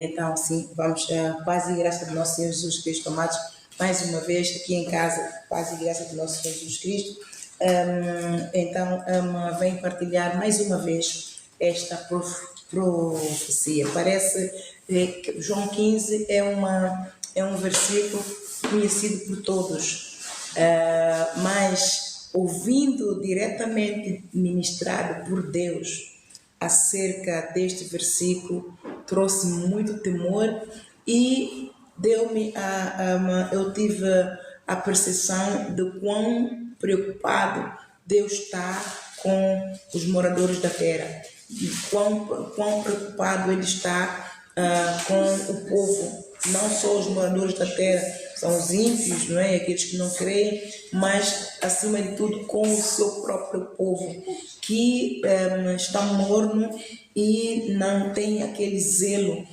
Então, sim, vamos, paz e graça do nosso Senhor Jesus Cristo, amados, mais uma vez aqui em casa, paz e graça do nosso Senhor Jesus Cristo. Então, venho partilhar mais uma vez esta profecia. Parece que João 15 é um versículo conhecido por todos, mas ouvindo diretamente ministrado por Deus acerca deste versículo, trouxe-me muito temor e eu tive a percepção de quão preocupado Deus está com os moradores da terra, e quão preocupado Ele está com o povo, não só os moradores da terra, são os ímpios, não é? Aqueles que não creem, mas acima de tudo com o seu próprio povo, que está morno e não tem aquele zelo,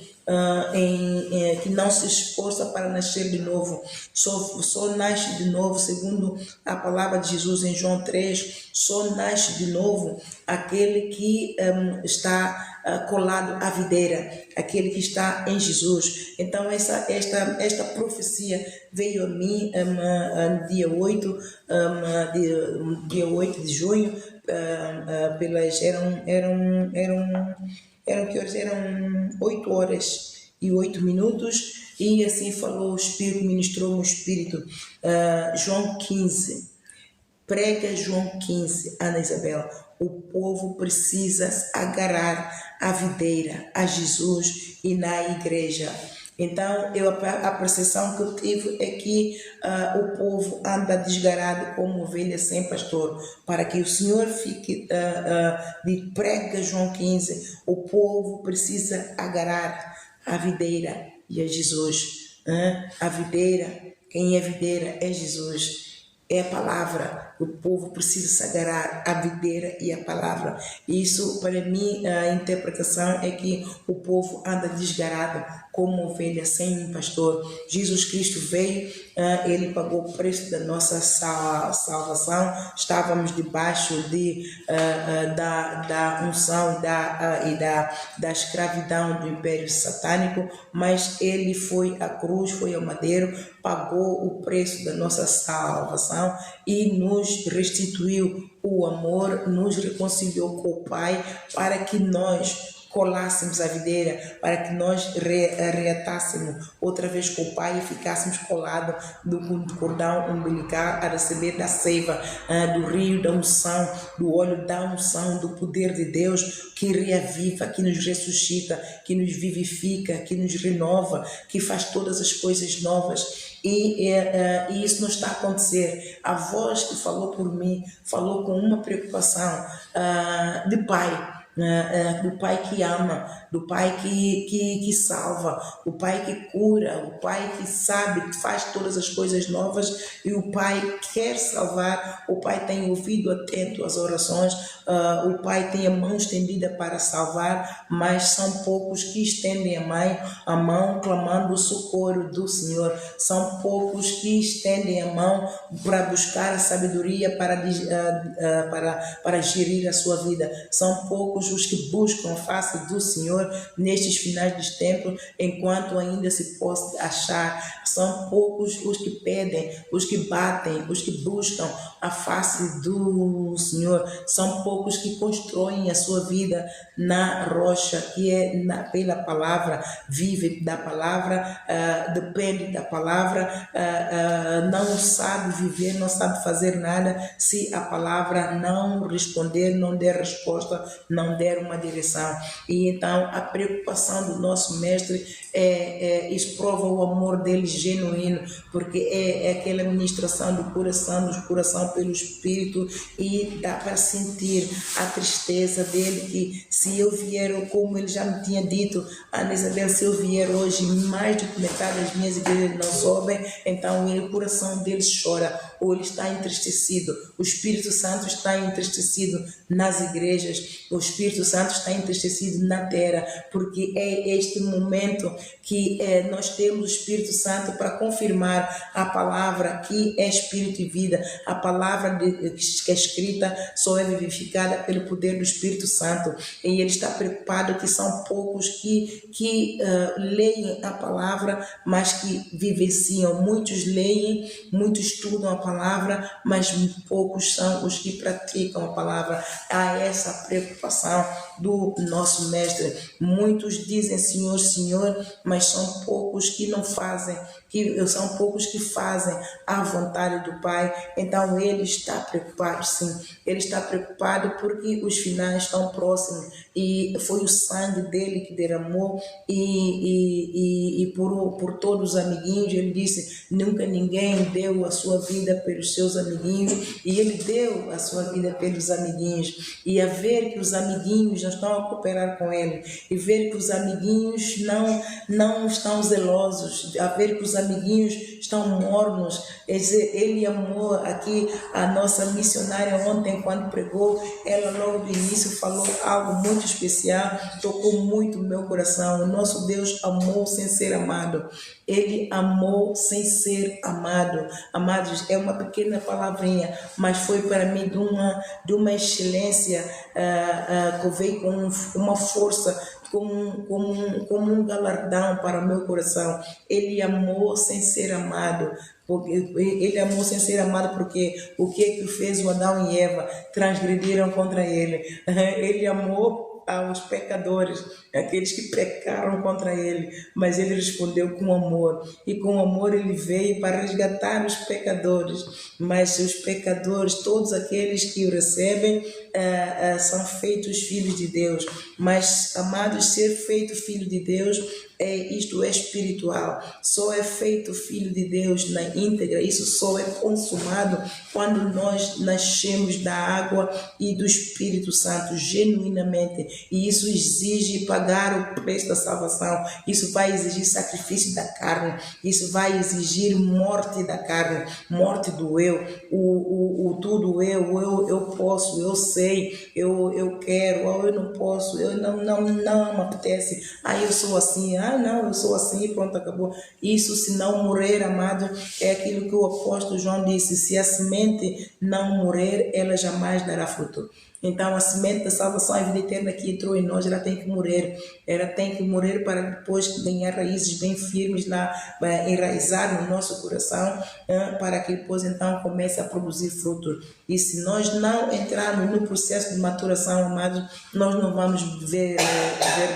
que não se esforça para nascer de novo, só nasce de novo, segundo a palavra de Jesus em João 3, só nasce de novo aquele que está colado à videira, aquele que está em Jesus. Então esta profecia veio a mim no dia 8, dia 8 de junho, eram que horas? Eram 8 horas e 8 minutos, e assim falou o Espírito, ministrou o Espírito. João 15, prega João 15, Ana Isabel. O povo precisa agarrar a videira, a Jesus e na igreja. Então, a percepção que eu tive é que o povo anda desgarrado como ovelha sem pastor. Para que o Senhor fique, prega João 15, o povo precisa agarrar a videira e a Jesus. A videira, quem é videira é Jesus. É a palavra, o povo precisa se agarrar à videira e à palavra. Isso, para mim, a interpretação é que o povo anda desgarrado como ovelha sem um pastor. Jesus Cristo veio, ele pagou o preço da nossa salvação. Estávamos debaixo da unção e da escravidão do império satânico, mas ele foi à cruz, foi ao madeiro, pagou o preço da nossa salvação e nos restituiu o amor, nos reconciliou com o Pai, para que nós colássemos a videira, para que nós reatássemos outra vez com o Pai e ficássemos colados do cordão umbilical a receber da seiva, do rio da unção, do óleo da unção, do poder de Deus, que reaviva, que nos ressuscita, que nos vivifica, que nos renova, que faz todas as coisas novas. E isso não está a acontecer. A voz que falou por mim falou com uma preocupação de pai, do Pai que ama, do Pai que salva, o Pai que cura, o Pai que sabe, que faz todas as coisas novas, e o Pai quer salvar. O Pai tem ouvido atento às orações, o Pai tem a mão estendida para salvar, mas são poucos que estendem a mão clamando o socorro do Senhor. São poucos que estendem a mão para buscar a sabedoria para gerir a sua vida. São poucos os que buscam a face do Senhor nestes finais dos tempos, enquanto ainda se possa achar. São poucos os que pedem, os que batem, os que buscam a face do Senhor. São poucos que constroem a sua vida na rocha, que é pela palavra, vive da palavra, depende da palavra, não sabe viver, não sabe fazer nada se a palavra não responder, não der resposta, não der uma direção. E então a preocupação do nosso mestre isso prova o amor dele genuíno, porque é aquela ministração do coração pelo Espírito, e dá para sentir a tristeza dele, que se eu vier, como ele já me tinha dito, Ana Isabel, se eu vier hoje, mais do que metade das minhas igrejas não sobem, então o coração dele chora, ou ele está entristecido. O Espírito Santo está entristecido nas igrejas, o Espírito Espírito Santo está entristecido na terra, porque é este momento que nós temos o Espírito Santo para confirmar a palavra que é Espírito e vida. A palavra que é escrita só é vivificada pelo poder do Espírito Santo, e ele está preocupado que são poucos que leem a palavra, mas que vivenciam. Muitos leem, muitos estudam a palavra, mas poucos são os que praticam a palavra. Há essa preocupação do nosso mestre. Muitos dizem Senhor, Senhor, mas são poucos que não fazem, são poucos que fazem a vontade do Pai. Então ele está preocupado, sim, ele está preocupado porque os finais estão próximos, e foi o sangue dele que derramou, e por todos os amiguinhos. Ele disse, nunca ninguém deu a sua vida pelos seus amiguinhos, e ele deu a sua vida pelos amiguinhos. E a ver que os amiguinhos não estão a cooperar com ele, e ver que os amiguinhos não estão zelosos, a ver que os amiguinhos estão mornos. Ele amou aqui a nossa missionária ontem, quando pregou, ela logo do início falou algo muito especial, tocou muito o meu coração. O nosso Deus amou sem ser amado. Ele amou sem ser amado. Amados, é uma pequena palavrinha, mas foi para mim de uma excelência, que veio com uma força, como um galardão para o meu coração. Ele amou sem ser amado. Ele amou sem ser amado, porque o que fez o Adão e Eva? Transgrediram contra ele. Ele amou aos pecadores, aqueles que pecaram contra ele, mas ele respondeu com amor, e com amor ele veio para resgatar os pecadores. Mas os pecadores, todos aqueles que o recebem, são feitos filhos de Deus. Mas, amados, ser feito filho de Deus, isto é espiritual. Só é feito filho de Deus na íntegra. Isso só é consumado quando nós nascemos da água e do Espírito Santo genuinamente, e isso exige pagar o preço da salvação. Isso vai exigir sacrifício da carne, isso vai exigir morte da carne, morte do eu, tudo eu posso, eu sei, eu quero, ou eu não posso, eu não me apetece, eu sou assim, não, eu sou assim, pronto, acabou. Isso, se não morrer, amado, é aquilo que o apóstolo João disse: se a semente não morrer, ela jamais dará fruto. Então, a semente da salvação, a vida eterna que entrou em nós, ela tem que morrer. Ela tem que morrer para depois ganhar raízes bem firmes lá, enraizar no nosso coração, para que depois então comece a produzir frutos. E se nós não entrarmos no processo de maturação, amados, nós não vamos ver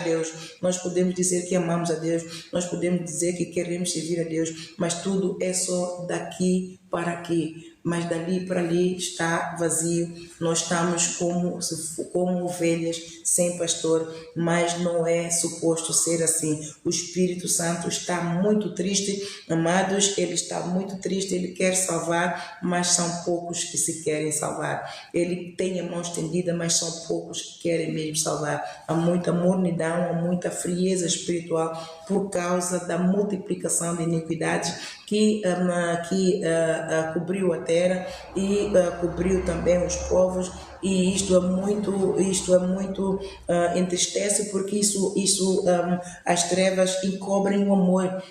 Deus. Nós podemos dizer que amamos a Deus, nós podemos dizer que queremos servir a Deus, mas tudo é só daqui para aqui. Mas dali para ali está vazio. Nós estamos como ovelhas sem pastor, mas não é suposto ser assim. O Espírito Santo está muito triste, amados, ele está muito triste, ele quer salvar, mas são poucos que se querem salvar. Ele tem a mão estendida, mas são poucos que querem mesmo salvar. Há muita mornidão, há muita frieza espiritual por causa da multiplicação de iniquidades que cobriu a terra e cobriu também os povos. E isto é muito entristece, porque as trevas encobrem o amor,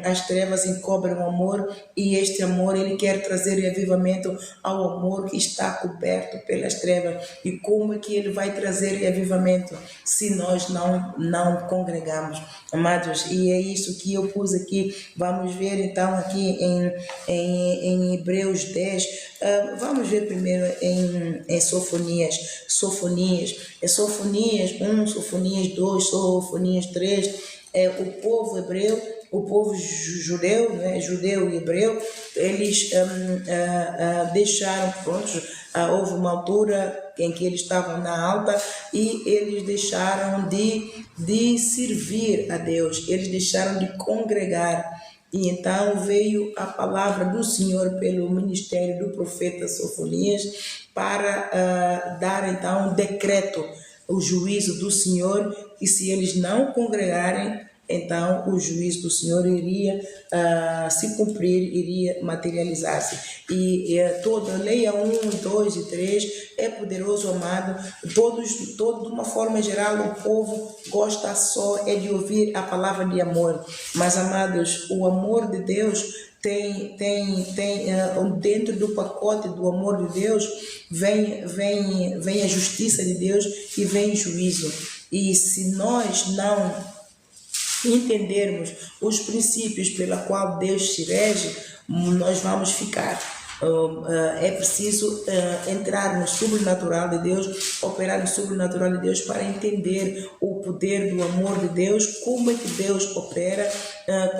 as trevas encobrem o amor, e este amor ele quer trazer avivamento ao amor que está coberto pelas trevas. E como é que ele vai trazer avivamento se nós não congregamos, amados? E é isso que eu pus aqui. Vamos ver então aqui em Hebreus 10, vamos ver primeiro em Sofonias 1, Sofonias 2, Sofonias 3. O povo hebreu, o povo judeu, né, judeu e hebreu, eles deixaram, houve uma altura em que eles estavam na alta, e eles deixaram de servir a Deus, eles deixaram de congregar. E então veio a palavra do Senhor pelo ministério do profeta Sofonias para dar então um decreto, o juízo do Senhor, que se eles não congregarem, então o juízo do Senhor iria se cumprir, iria materializar-se. E toda leia 1, 2 e 3 é poderoso, amado. Todo de uma forma geral, o povo gosta só de ouvir a palavra de amor, mas, amados, o amor de Deus tem dentro do pacote do amor de Deus vem a justiça de Deus e vem o juízo. E se nós não entendermos os princípios pela qual Deus se rege, nós vamos ficar. É preciso entrar no sobrenatural de Deus, operar no sobrenatural de Deus para entender o poder do amor de Deus, como é que Deus opera,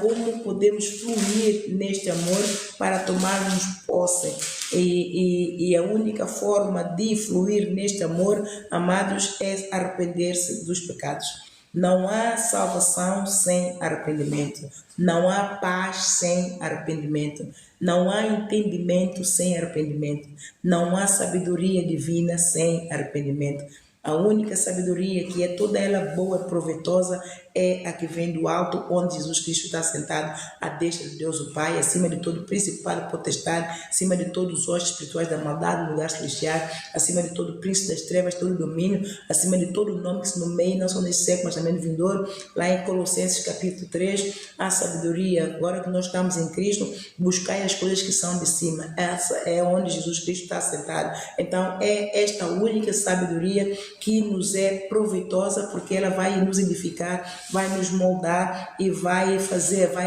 como podemos fluir neste amor para tomarmos posse. E a única forma de fluir neste amor, amados, é arrepender-se dos pecados. Não há salvação sem arrependimento. Não há paz sem arrependimento. Não há entendimento sem arrependimento. Não há sabedoria divina sem arrependimento. A única sabedoria, que é toda ela boa e proveitosa, é a que vem do alto, onde Jesus Cristo está sentado à destra de Deus o Pai, acima de todo principado, potestade, acima de todos os hostes espirituais da maldade no lugar celestial, acima de todo príncipe das trevas, todo domínio, acima de todo nome que se nomeia, não só nesse século, mas também no vindouro. Lá em Colossenses capítulo 3, a sabedoria, agora que nós estamos em Cristo, buscai as coisas que são de cima. Essa é onde Jesus Cristo está sentado. Então, é esta única sabedoria que nos é proveitosa, porque ela vai nos edificar, vai nos moldar e vai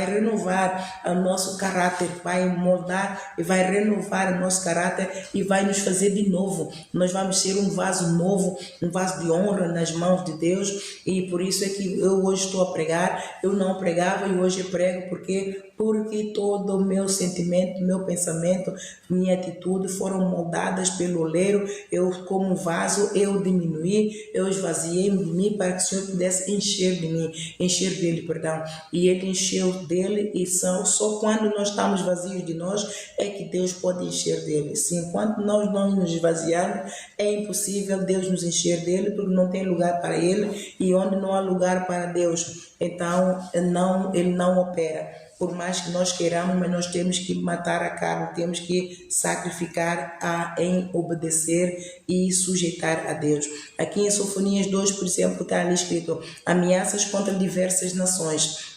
renovar o nosso caráter, vai moldar e vai renovar o nosso caráter e vai nos fazer de novo. Nós vamos ser um vaso novo, um vaso de honra nas mãos de Deus, e por isso é que eu hoje estou a pregar. Eu não pregava e hoje eu prego porque todo o meu sentimento, meu pensamento, minha atitude foram moldadas pelo oleiro. Eu, como vaso, eu diminuí, eu esvaziei de mim para que o Senhor pudesse encher dele, perdão. E ele encheu dele, e só quando nós estamos vazios de nós é que Deus pode encher dele. Se enquanto nós não nos esvaziarmos, é impossível Deus nos encher dele, porque não tem lugar para ele, e onde não há lugar para Deus, então ele não opera. Por mais que nós queiramos, mas nós temos que matar a carne, temos que sacrificar em obedecer e sujeitar a Deus. Aqui em Sofonias 2, por exemplo, está ali escrito: ameaças contra diversas nações.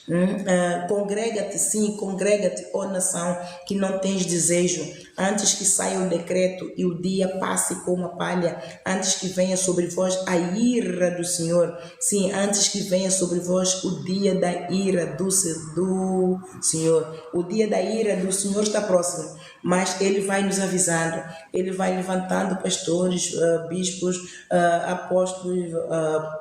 Congrega-te, ó nação, que não tens desejo, antes que saia o decreto e o dia passe como a palha, antes que venha sobre vós a ira do Senhor. Sim, antes que venha sobre vós o dia da ira do Senhor. O dia da ira do Senhor está próximo, mas ele vai nos avisando, ele vai levantando pastores, bispos, apóstolos,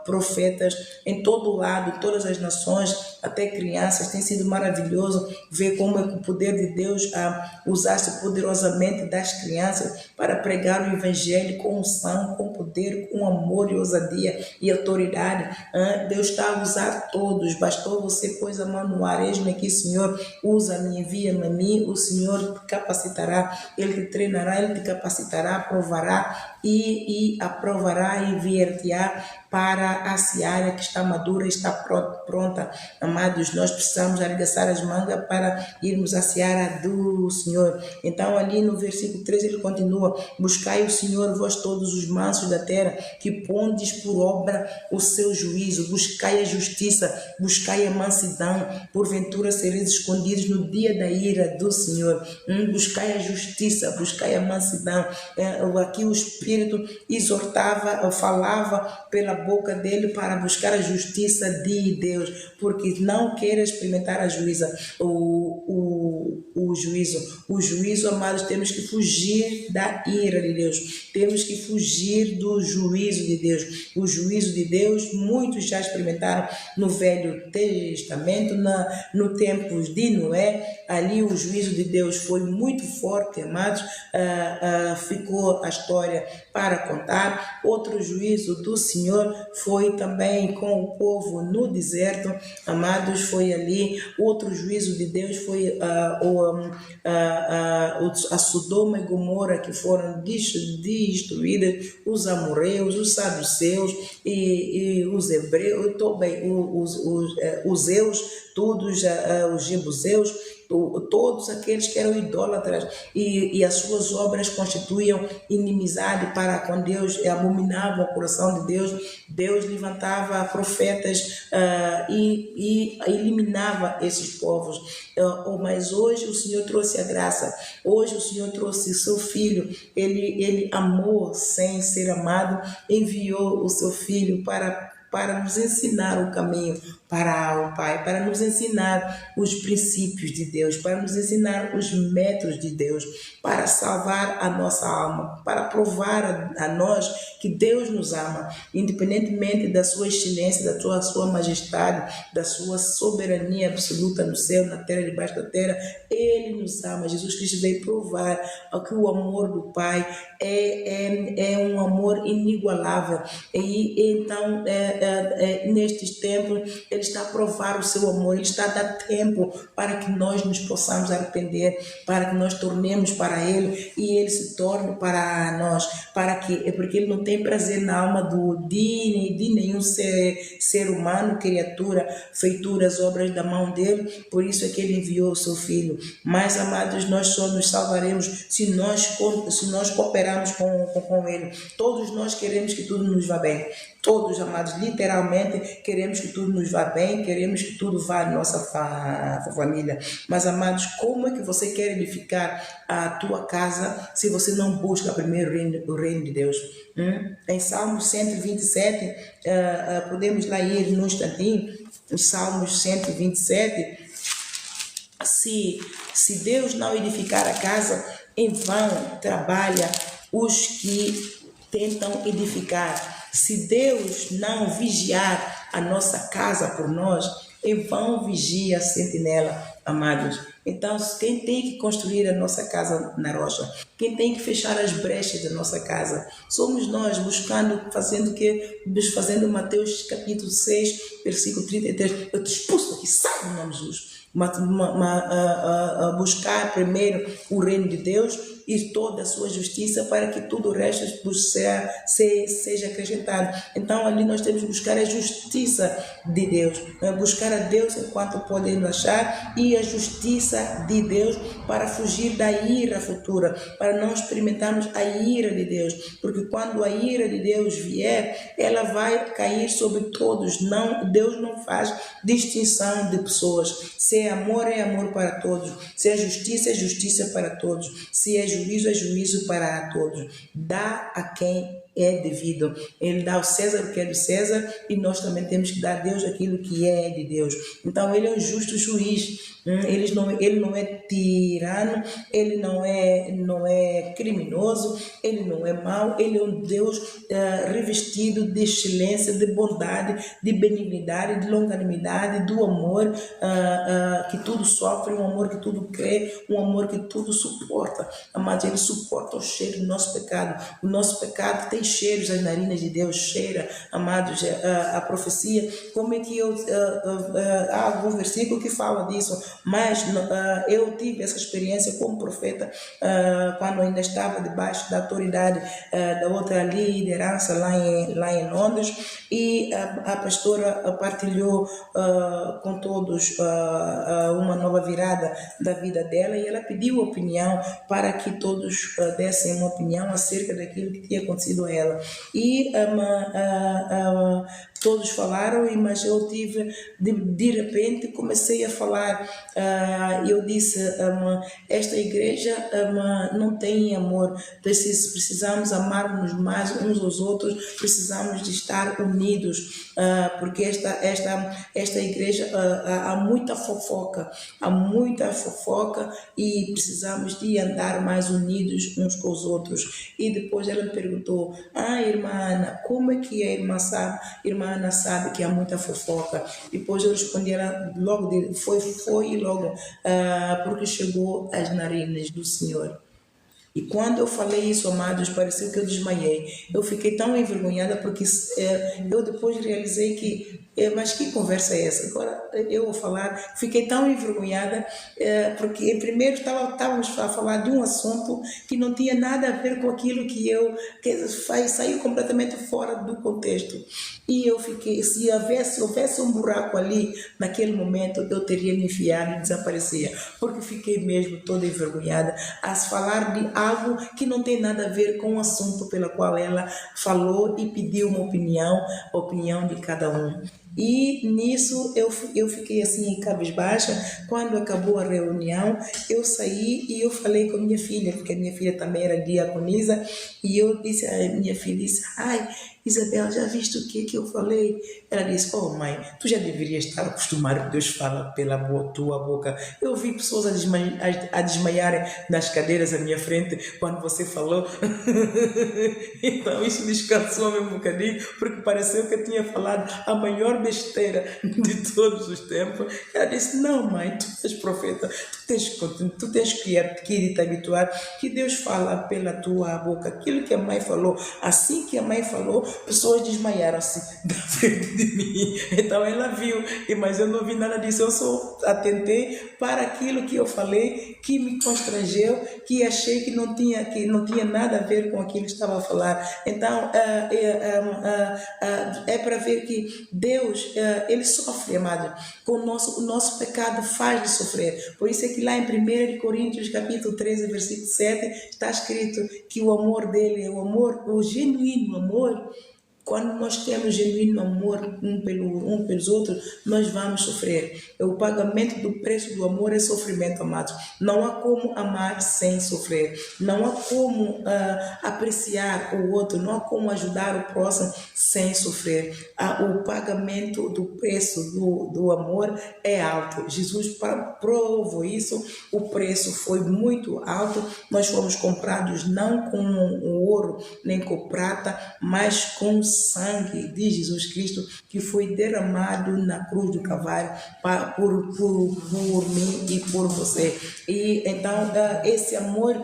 profetas, em todo o lado, em todas as nações, até crianças. Tem sido maravilhoso ver como é que o poder de Deus usasse poderosamente das crianças para pregar o evangelho com unção, com poder, com amor e ousadia e autoridade. Deus está a usar todos. Bastou você pôs a mão no ar: eis-me aqui, Senhor, usa-me, envia-me a mim. O Senhor te capacitará, Ele te treinará, Ele te capacitará, aprovará e aprovará e enviar-te-á para a seara que está madura e está pronta. Amados, nós precisamos arregaçar as mangas para irmos à seara do Senhor. Então, ali no versículo 3, ele continua: buscai o Senhor, vós todos os mansos da terra, que pondes por obra o seu juízo. Buscai a justiça, buscai a mansidão, porventura sereis escondidos no dia da ira do Senhor. Buscai a justiça, buscai a mansidão. Aqui o Espírito exortava, falava pela boca dele para buscar a justiça de Deus, porque não queira experimentar a juíza, o juízo, amados. Temos que fugir da ira de Deus, temos que fugir do juízo de Deus. O juízo de Deus, muitos já experimentaram no Velho Testamento, no tempo de Noé. Ali o juízo de Deus foi muito forte, amados. Ficou a história para contar. Outro juízo do Senhor foi também com o povo no deserto, amados, foi ali. Outro juízo de Deus foi a Sodoma e Gomorra que foram destruídas, os amorreus, os saduceus e os hebreus, também os zeus, todos os jebuseus, todos aqueles que eram idólatras e as suas obras constituíam inimizade para com Deus, abominavam o coração de Deus. Deus levantava profetas e eliminava esses povos. Mas hoje o Senhor trouxe a graça, hoje o Senhor trouxe seu Filho, ele amou sem ser amado, enviou o seu Filho para nos ensinar o caminho para o Pai, para nos ensinar os princípios de Deus, para nos ensinar os métodos de Deus, para salvar a nossa alma, para provar a nós que Deus nos ama, independentemente da sua excelência, da sua majestade, da sua soberania absoluta no céu, na terra, debaixo da terra. Ele nos ama. Jesus Cristo veio provar que o amor do Pai é um amor inigualável. E então, nestes tempos, Ele está a provar o seu amor, Ele está a dar tempo para que nós nos possamos arrepender, para que nós tornemos para Ele e Ele se torne para nós, porque Ele não tem prazer na alma de nenhum ser humano, criatura, feitura, obras da mão dele. Por isso é que Ele enviou o seu Filho. Mas, amados, nós só nos salvaremos se nós cooperarmos com Ele. Todos nós queremos que tudo nos vá bem. Todos, amados, literalmente queremos que tudo nos vá bem, queremos que tudo vá à nossa família. Mas, amados, como é que você quer edificar a tua casa se você não busca primeiro o reino de Deus? Em Salmos 127, podemos lá ir num instantinho, em Salmos 127, se Deus não edificar a casa, em vão trabalha os que tentam edificar. Se Deus não vigiar a nossa casa por nós, em vão vigia a sentinela, amados. Então, quem tem que construir a nossa casa na rocha? Quem tem que fechar as brechas da nossa casa? Somos nós, fazendo Mateus capítulo 6, versículo 33. Eu te expulso aqui, sai no nome de Jesus. Buscar primeiro o reino de Deus e toda a sua justiça, para que tudo o resto seja acrescentado. Então, ali nós temos que buscar a justiça de Deus, buscar a Deus enquanto podemos achar, e a justiça de Deus para fugir da ira futura, para não experimentarmos a ira de Deus, porque quando a ira de Deus vier, ela vai cair sobre todos. Deus não faz distinção de pessoas. Se é amor para todos. Se é justiça para todos. Se é juízo para todos. Dá a quem é devido. Ele dá ao César o que é do César, e nós também temos que dar a Deus aquilo que é de Deus. Então, Ele é um justo juiz. Ele não é tirano, Ele não é criminoso, Ele não é mau. Ele é um Deus revestido de excelência, de bondade, de benignidade, de longanimidade, do amor que tudo sofre, um amor que tudo crê, um amor que tudo suporta. Amados, Ele suporta o cheiro do nosso pecado. O nosso pecado tem cheiros, as narinas de Deus cheira, amados, a profecia. Como é que há algum versículo que fala disso? Mas eu tive essa experiência como profeta quando ainda estava debaixo da autoridade da outra liderança lá em Londres, e a pastora partilhou com todos uma nova virada da vida dela, e ela pediu opinião para que todos dessem uma opinião acerca daquilo que tinha acontecido a ela. E todos falaram, mas eu tive, de repente, comecei a falar. Eu disse, esta igreja não tem amor, precisamos amar-nos mais uns aos outros, precisamos de estar unidos, porque esta igreja há muita fofoca, e precisamos de andar mais unidos uns com os outros. E depois ela me perguntou, irmã Ana, como é que a irmã sabe? Irmã Ana sabe que há muita fofoca. Depois eu respondi, ela logo foi logo, porque chegou às narinas do Senhor. E quando eu falei isso, amados, pareceu que eu desmaiei. Eu fiquei tão envergonhada, porque eu depois realizei que Mas que conversa é essa? Agora eu vou falar, fiquei tão envergonhada, porque primeiro estávamos a falar de um assunto que não tinha nada a ver com aquilo saiu completamente fora do contexto. E eu fiquei, se houvesse um buraco ali, naquele momento, eu teria me enfiado e desaparecia, porque fiquei mesmo toda envergonhada a se falar de algo que não tem nada a ver com o assunto pela qual ela falou e pediu uma opinião de cada um. E nisso eu fiquei assim cabisbaixa. Quando acabou a reunião, eu saí e eu falei com a minha filha, porque a minha filha também era diaconisa, e eu disse à minha filha, ai, Isabel, já viste o que eu falei? Ela disse, oh mãe, tu já deverias estar acostumada que Deus fala pela tua boca. Eu vi pessoas a desmaiarem nas cadeiras à minha frente quando você falou. Então isso descansou-me um bocadinho, porque pareceu que eu tinha falado a maior besteira de todos os tempos. Ela disse, não mãe, tu és profeta, tu tens que ir te habituar que Deus fala pela tua boca. Aquilo que a mãe falou, assim que a mãe falou, pessoas desmaiaram-se da frente de mim. Então ela viu, mas eu não vi nada disso. Eu só atentei para aquilo que eu falei, que me constrangeu, que achei que não tinha nada a ver com aquilo que estava a falar. Então é para ver que Deus, Ele sofre, amado. Com o nosso pecado faz-nos sofrer. Por isso é que lá em 1 Coríntios capítulo 13, versículo 7, está escrito que o amor dele é o genuíno amor. Quando nós temos genuíno amor um pelos outros, nós vamos sofrer. O pagamento do preço do amor é sofrimento, amados. Não há como amar sem sofrer. Não há como apreciar o outro. Não há como ajudar o próximo sem sofrer. O pagamento do preço do amor é alto. Jesus provou isso. O preço foi muito alto. Nós fomos comprados não com ouro nem com prata, mas com sangue de Jesus Cristo, que foi derramado na cruz do Calvário por mim e por você. E então esse amor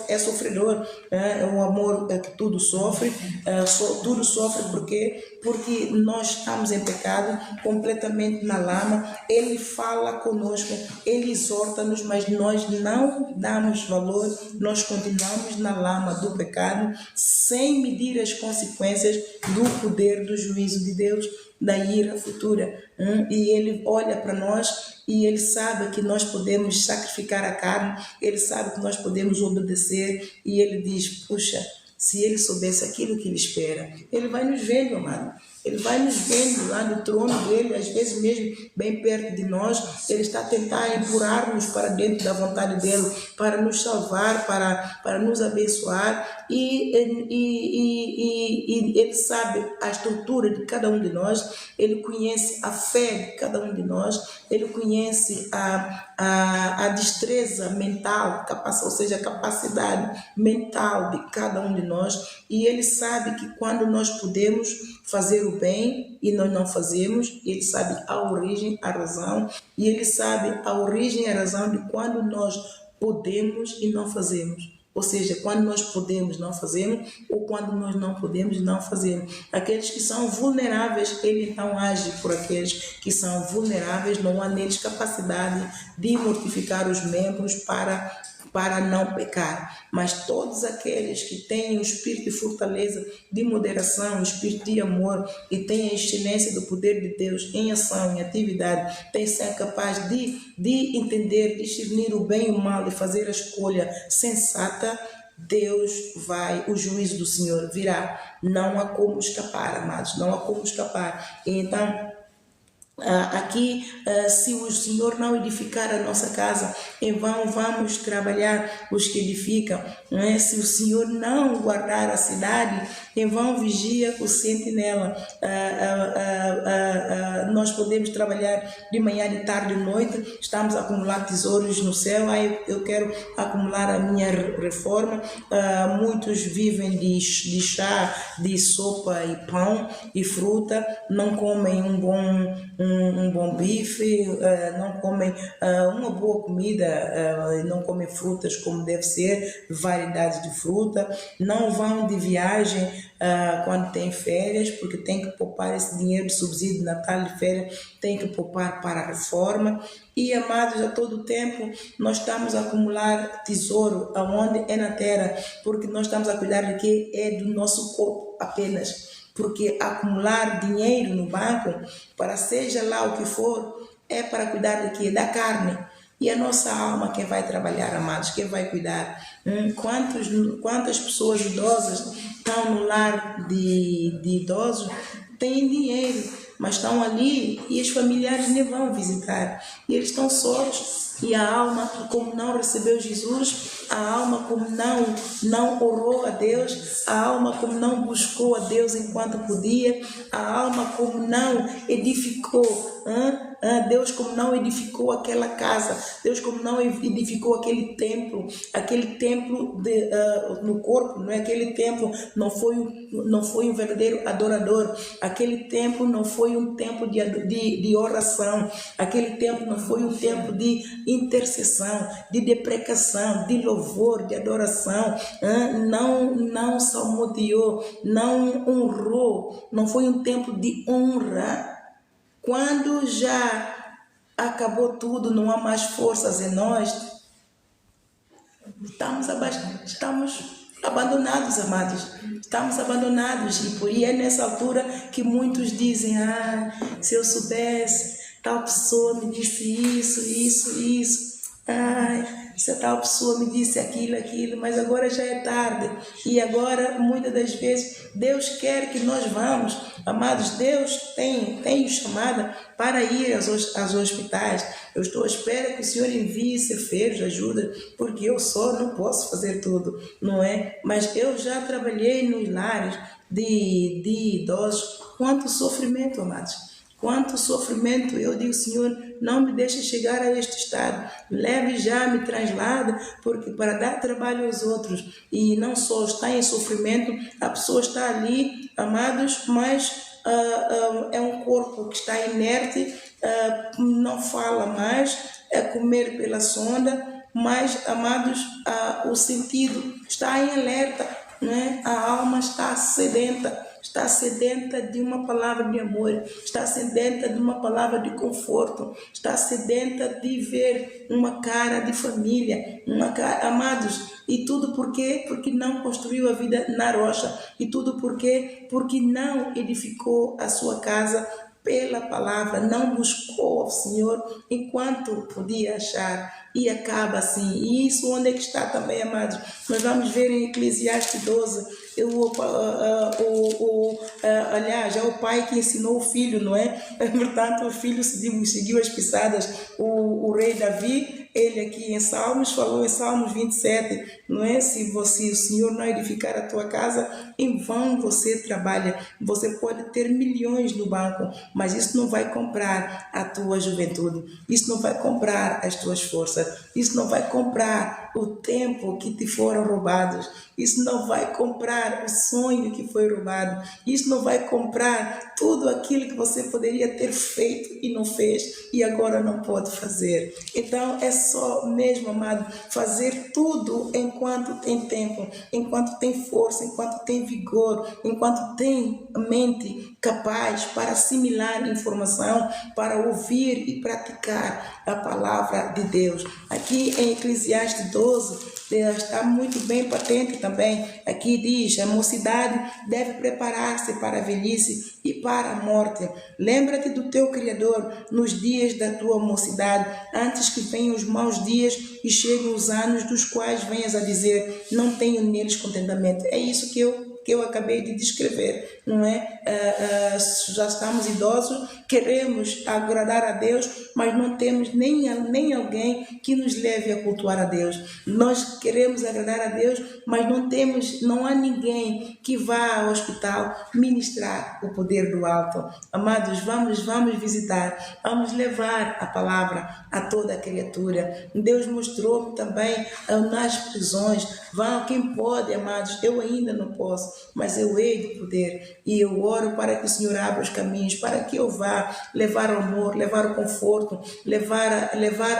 é sofredor, é um amor que tudo sofre. Tudo sofre porque nós estamos em pecado, completamente na lama. Ele fala conosco, ele exorta-nos, mas nós não damos valor, nós continuamos na lama do pecado, sem medir as consequências do poder do juízo de Deus, da ira futura. E ele olha para nós e ele sabe que nós podemos sacrificar a carne, ele sabe que nós podemos obedecer, e ele diz, puxa, se ele soubesse aquilo que ele espera, ele vai nos vendo, amado. Ele vai nos vendo lá do trono dele, às vezes mesmo bem perto de nós. Ele está a tentar empurrar-nos para dentro da vontade dele, para nos salvar, para nos abençoar. E ele sabe a estrutura de cada um de nós, ele conhece a fé de cada um de nós, ele conhece a destreza mental, ou seja, a capacidade mental de cada um de nós, e ele sabe que quando nós podemos fazer o bem e nós não fazemos, ele sabe a origem, a razão, e ele sabe a origem e a razão de quando nós podemos e não fazemos. Ou seja, quando nós podemos, não fazemos, ou quando nós não podemos, não fazemos. Aqueles que são vulneráveis, ele não age por aqueles que são vulneráveis, não há neles capacidade de mortificar os membros para não pecar. Mas todos aqueles que têm o espírito de fortaleza, de moderação, o espírito de amor, e têm a excelência do poder de Deus em ação, em atividade, têm ser capaz de entender, discernir o bem e o mal, de fazer a escolha sensata, o juízo do Senhor virá. Não há como escapar, amados, não há como escapar. E então, aqui, se o Senhor não edificar a nossa casa, em vão vamos trabalhar os que edificam, não é? Se o Senhor não guardar a cidade, em vão vigia o sentinela. Nós podemos trabalhar de manhã, de tarde, de noite, estamos a acumular tesouros no céu. Eu quero acumular a minha reforma. Muitos vivem de chá, de sopa e pão e fruta, não comem um um bom bife, não comem uma boa comida, não comem frutas como deve ser, variedades de fruta, não vão de viagem quando tem férias, porque tem que poupar esse dinheiro de subsídio de Natal e férias, tem que poupar para a reforma. E, amados, a todo tempo nós estamos a acumular tesouro, aonde é na terra, porque nós estamos a cuidar de que é do nosso corpo apenas. Porque acumular dinheiro no banco, para seja lá o que for, é para cuidar de quê? Da carne. E a nossa alma, quem vai trabalhar, amados, quem vai cuidar? Quantas pessoas idosas estão no lar de idosos, têm dinheiro, mas estão ali e os familiares nem vão visitar. E eles estão sós. E a alma, como não recebeu Jesus, a alma, como não orou a Deus, a alma, como não buscou a Deus enquanto podia, a alma, como não edificou, Deus, como não edificou aquela casa, Deus, como não edificou aquele templo no corpo, não é? Aquele templo não foi um verdadeiro adorador, aquele templo não foi um templo de oração, aquele templo não foi um templo de intercessão, de deprecação, de louvor, de adoração, não salmodiou, não honrou, não foi um templo de honra. Quando já acabou tudo, não há mais forças em nós, estamos abandonados, amados. Estamos abandonados. E é nessa altura que muitos dizem: se eu soubesse, tal pessoa me disse isso. Se a tal pessoa me disse aquilo, mas agora já é tarde. E agora, muitas das vezes, Deus quer que nós vamos. Amados, Deus tem chamada para ir aos hospitais. Eu estou à espera que o Senhor envie cefeiros, ajuda, porque eu só não posso fazer tudo, não é? Mas eu já trabalhei nos lares de idosos. Quanto sofrimento, amados. Quanto sofrimento. Eu digo: Senhor, não me deixe chegar a este estado, leve já, me traslada, porque para dar trabalho aos outros. E não só está em sofrimento, a pessoa está ali, amados, mas é um corpo que está inerte, não fala mais, é comer pela sonda, mas, amados, o sentido está em alerta, né? A alma está sedenta de uma palavra de amor, está sedenta de uma palavra de conforto, está sedenta de ver uma cara de família, amados, e tudo por quê? Porque não construiu a vida na rocha, e tudo por quê? Porque não edificou a sua casa pela palavra, não buscou ao Senhor enquanto podia achar, e acaba assim. E isso onde é que está também, amados? Nós vamos ver em Eclesiastes 12, aliás, é o pai que ensinou o filho, não é? Portanto, o filho seguiu as pisadas. O rei Davi, ele aqui em Salmos, falou em Salmos 27, não é? Se o Senhor não edificar a tua casa, em vão você trabalha. Você pode ter milhões no banco, mas isso não vai comprar a tua juventude, isso não vai comprar as tuas forças, isso não vai comprar o tempo que te foram roubados, isso não vai comprar o sonho que foi roubado, isso não vai comprar tudo aquilo que você poderia ter feito e não fez e agora não pode fazer. Então é só mesmo, amado, fazer tudo enquanto tem tempo, enquanto tem força, enquanto tem vigor, enquanto tem mente capaz para assimilar informação, para ouvir e praticar a palavra de Deus. Aqui em Eclesiastes 12, está muito bem patente também. Aqui diz: a mocidade deve preparar-se para a velhice e para a morte. Lembra-te do teu Criador nos dias da tua mocidade, antes que venham os maus dias e cheguem os anos dos quais venhas a dizer: não tenho neles contentamento. É isso que eu acabei de descrever, não é? Já estamos idosos, queremos agradar a Deus, mas não temos nem alguém que nos leve a cultuar a Deus. Nós queremos agradar a Deus, mas não há ninguém que vá ao hospital ministrar o poder do alto. Amados, vamos visitar, vamos levar a palavra a toda a criatura. Deus mostrou-me também nas prisões. Quem pode, amados, eu ainda não posso, mas eu hei de poder. E eu oro para que o Senhor abra os caminhos, para que eu vá levar o amor, levar o conforto, levar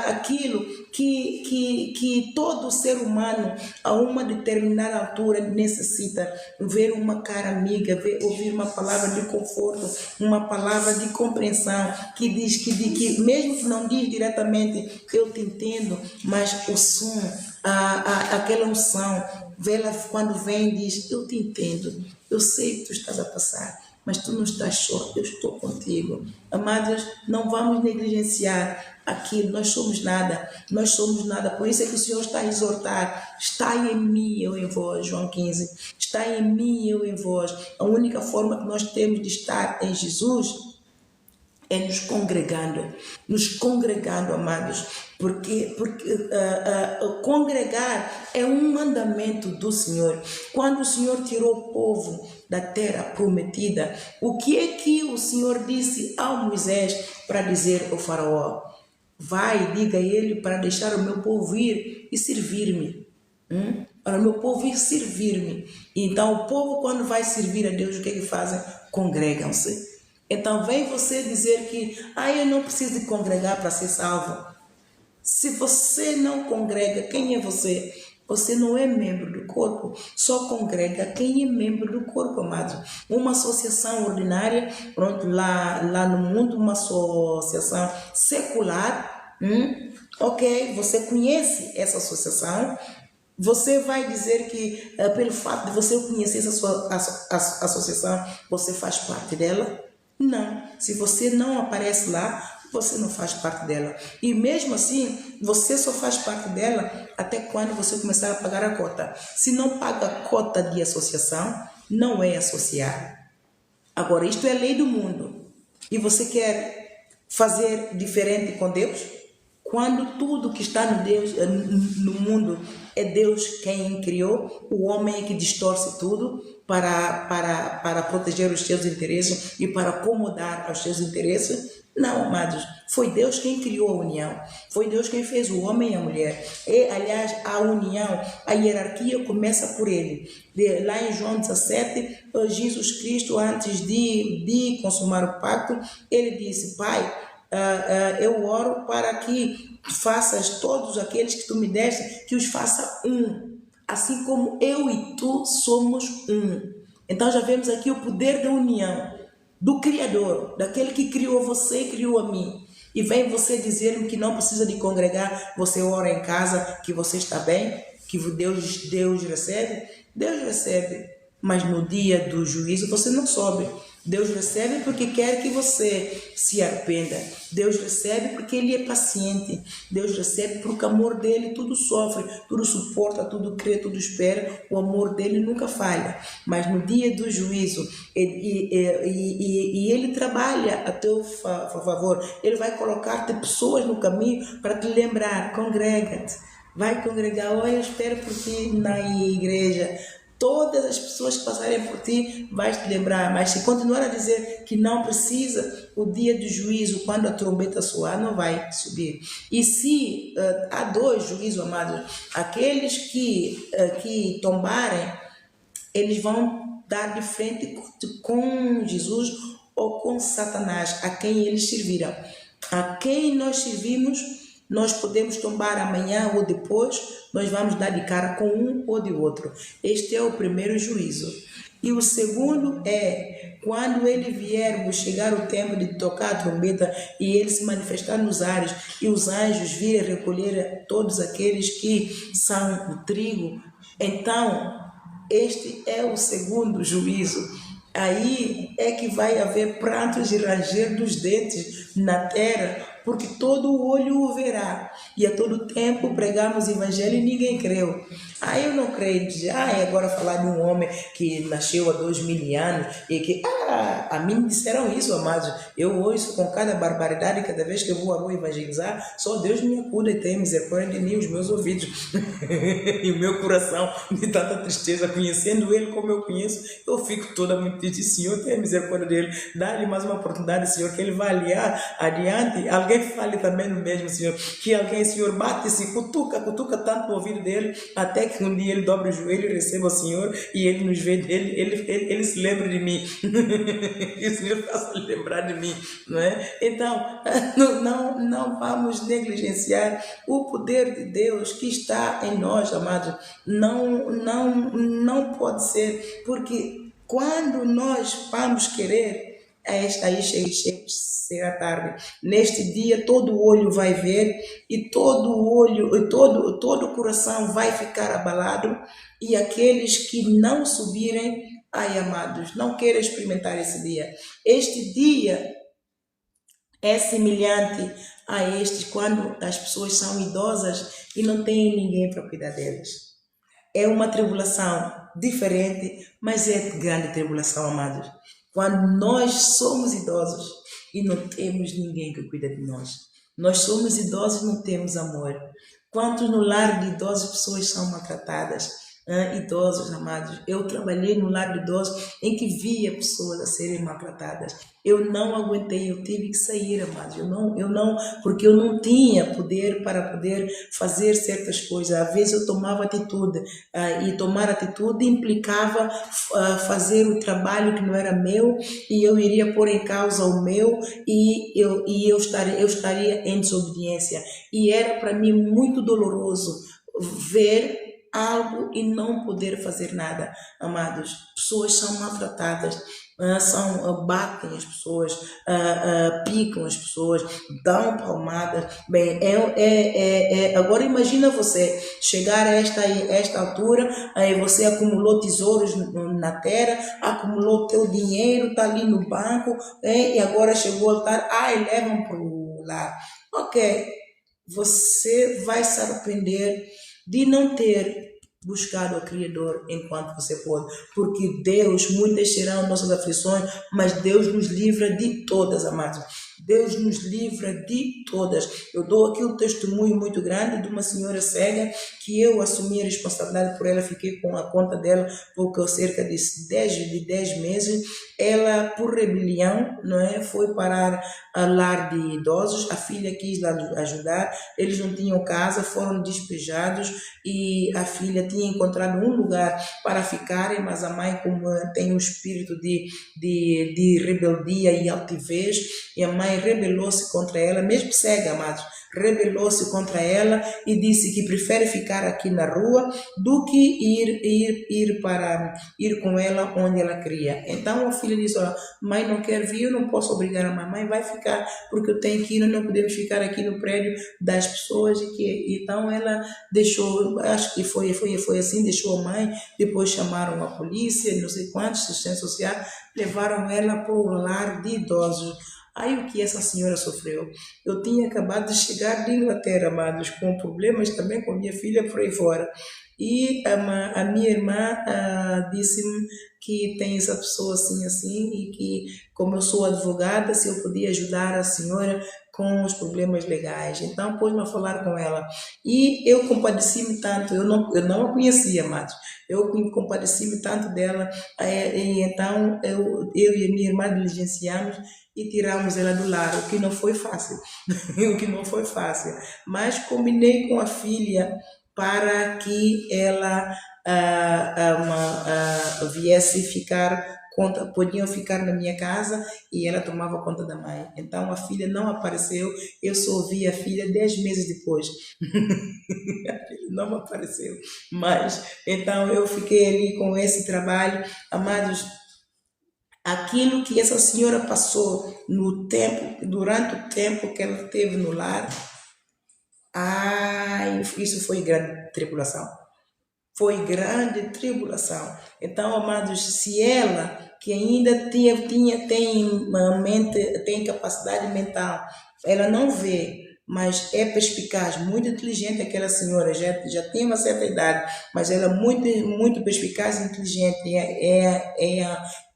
aquilo que todo ser humano, a uma determinada altura, necessita. Ver uma cara amiga, ouvir uma palavra de conforto, uma palavra de compreensão, que diz que mesmo que não diz diretamente, eu te entendo, mas o som, aquela unção, vê-la quando vem e diz, eu te entendo, eu sei que tu estás a passar, mas tu não estás só, eu estou contigo. Amados, não vamos negligenciar aquilo, nós somos nada, por isso é que o Senhor está a exortar, está em mim, eu em vós, João 15, está em mim, eu em vós. A única forma que nós temos de estar em Jesus é nos congregando, amados, porque congregar é um mandamento do Senhor. Quando o Senhor tirou o povo da terra prometida, o que é que o Senhor disse ao Moisés para dizer ao faraó? Vai, diga a ele para deixar o meu povo ir e servir-me. Para o meu povo ir servir-me. Então o povo, quando vai servir a Deus, o que é que fazem? Congregam-se. Então vem você dizer que eu não preciso de congregar para ser salvo. Se você não congrega, quem é você? Você não é membro do corpo, só congrega quem é membro do corpo, amado. Uma associação ordinária, pronto, lá no mundo, uma associação secular, ok, você conhece essa associação, você vai dizer que pelo fato de você conhecer essa sua associação, você faz parte dela? Não, se você não aparece lá, você não faz parte dela. E mesmo assim, você só faz parte dela até quando você começar a pagar a cota. Se não paga a cota de associação, não é associado. Agora, isto é lei do mundo. E você quer fazer diferente com Deus? Quando tudo que está no mundo é Deus quem criou, o homem é que distorce tudo para proteger os seus interesses e para acomodar aos seus interesses. Não, amados, foi Deus quem criou a união, foi Deus quem fez o homem e a mulher. E, aliás, a união, a hierarquia começa por ele. Lá em João 17, Jesus Cristo, antes de consumar o pacto, ele disse, Pai, eu oro para que faças todos aqueles que tu me deste, que os faça um, assim como eu e tu somos um. Então já vemos aqui o poder da união, do Criador, daquele que criou você e criou a mim. E vem você dizer-me que não precisa de congregar, você ora em casa, que você está bem, que Deus recebe. Deus recebe, mas no dia do juízo você não sobe. Deus recebe porque quer que você se arrependa. Deus recebe porque Ele é paciente. Deus recebe porque o amor dele tudo sofre, tudo suporta, tudo crê, tudo espera. O amor dele nunca falha. Mas no dia do juízo, Ele trabalha a teu favor. Ele vai colocar-te pessoas no caminho para te lembrar. Congrega-te. Vai congregar. Eu espero por ti na igreja. Todas as pessoas que passarem por ti vais te lembrar, mas se continuar a dizer que não precisa, o dia do juízo, quando a trombeta soar, não vai subir. E se há dois juízos, amados, aqueles que tombarem, eles vão dar de frente com Jesus ou com Satanás, a quem eles serviram. A quem nós servimos, nós podemos tombar amanhã ou depois, nós vamos dar de cara com um ou de outro. Este é o primeiro juízo. E o segundo é, quando ele vier, chegar o tempo de tocar a trombeta e ele se manifestar nos ares e os anjos virem recolher todos aqueles que são o trigo, então este é o segundo juízo. Aí é que vai haver prantos e ranger dos dentes na terra, porque todo o olho o verá. E a todo tempo pregamos o evangelho e ninguém creu. Eu não creio. Agora falar de um homem que nasceu há 2000 anos e que, a mim me disseram isso, amados. Eu ouço com cada barbaridade, cada vez que eu vou à rua evangelizar, só Deus me acuda e tem misericórdia de mim, os meus ouvidos e o meu coração de tanta tristeza, conhecendo Ele como eu conheço, eu fico toda muito triste. Senhor, tenha misericórdia dele, dá-lhe mais uma oportunidade, Senhor, que ele vai aliar adiante. Alguém alguém fale também no mesmo, Senhor. Que alguém, Senhor, bate-se, cutuca tanto o ouvido dele, até que um dia ele dobre o joelho e receba o Senhor e ele nos vê dele, ele se lembra de mim. E o Senhor faça lembrar de mim, não é? Então, não vamos negligenciar o poder de Deus que está em nós, amados. Não pode ser, porque quando nós vamos querer, aí será tarde. Neste dia todo olho vai ver e todo o coração vai ficar abalado, e aqueles que não subirem, ai amados, não queiram experimentar esse dia. Este dia é semelhante a este quando as pessoas são idosas e não têm ninguém para cuidar delas. É uma tribulação diferente, mas é grande tribulação, amados. Quando nós somos idosos e não temos ninguém que cuida de nós. Nós somos idosos e não temos amor. Quantos no lar de idosos pessoas são maltratadas? Idosos, amados. Eu trabalhei no lar de idosos em que via pessoas a serem maltratadas. Eu não aguentei, eu tive que sair, amados. Porque eu não tinha poder para poder fazer certas coisas. Às vezes eu tomava atitude, e tomar atitude implicava fazer o trabalho que não era meu, e eu iria pôr em causa o meu, e eu estaria em desobediência. E era para mim muito doloroso ver algo e não poder fazer nada, amados. Pessoas são maltratadas, batem as pessoas, picam as pessoas, dão palmadas. Bem, agora imagina você chegar a esta altura, aí você acumulou tesouros na terra, acumulou teu dinheiro, está ali no banco, e agora chegou ao altar, e levam para o lar. Ok, você vai se arrepender de não ter buscado o Criador enquanto você pode, porque Deus, muitas serão nossas aflições, mas Deus nos livra de todas, amados. Deus nos livra de todas. Eu dou aqui um testemunho muito grande de uma senhora cega que eu assumi a responsabilidade por ela, fiquei com a conta dela por cerca de 10 meses. Ela, por rebelião, não é, foi parar a lar de idosos. A filha quis lá ajudar, eles não tinham casa, foram despejados, e a filha tinha encontrado um lugar para ficarem, mas a mãe, como tem um espírito de rebeldia e altivez, e a mãe rebelou-se contra ela, mesmo cega, amados, rebelou-se contra ela e disse que prefere ficar aqui na rua do que ir com ela onde ela queria. Então a filha disse: olha, mãe não quer vir, eu não posso obrigar a mãe, vai ficar, porque eu tenho que ir, não podemos ficar aqui no prédio das pessoas. Então ela deixou, acho que foi assim, deixou a mãe, depois chamaram a polícia, não sei quantos, assistência social, levaram ela para o lar de idosos. Aí o que essa senhora sofreu? Eu tinha acabado de chegar de Inglaterra, amados, com problemas também com minha filha por aí fora. E a minha irmã disse-me que tem essa pessoa assim, e que, como eu sou advogada, se eu podia ajudar a senhora com os problemas legais. Então, pôs-me a falar com ela. E eu compadeci-me tanto, eu não a conhecia, amados. Eu compadeci-me tanto dela, e então eu e a minha irmã diligenciamos e tiramos ela do lar, o que não foi fácil, mas combinei com a filha para que ela viesse ficar, podiam ficar na minha casa, e ela tomava conta da mãe. Então a filha não apareceu, eu só vi a filha 10 meses depois. A filha não apareceu, mas então eu fiquei ali com esse trabalho, amados. Aquilo que essa senhora passou durante o tempo que ela teve no lar, isso foi grande tribulação. Foi grande tribulação. Então, amados, se ela, que ainda tem capacidade mental, ela não vê, mas é perspicaz, muito inteligente aquela senhora, já tem uma certa idade, mas ela é muito, muito perspicaz e inteligente,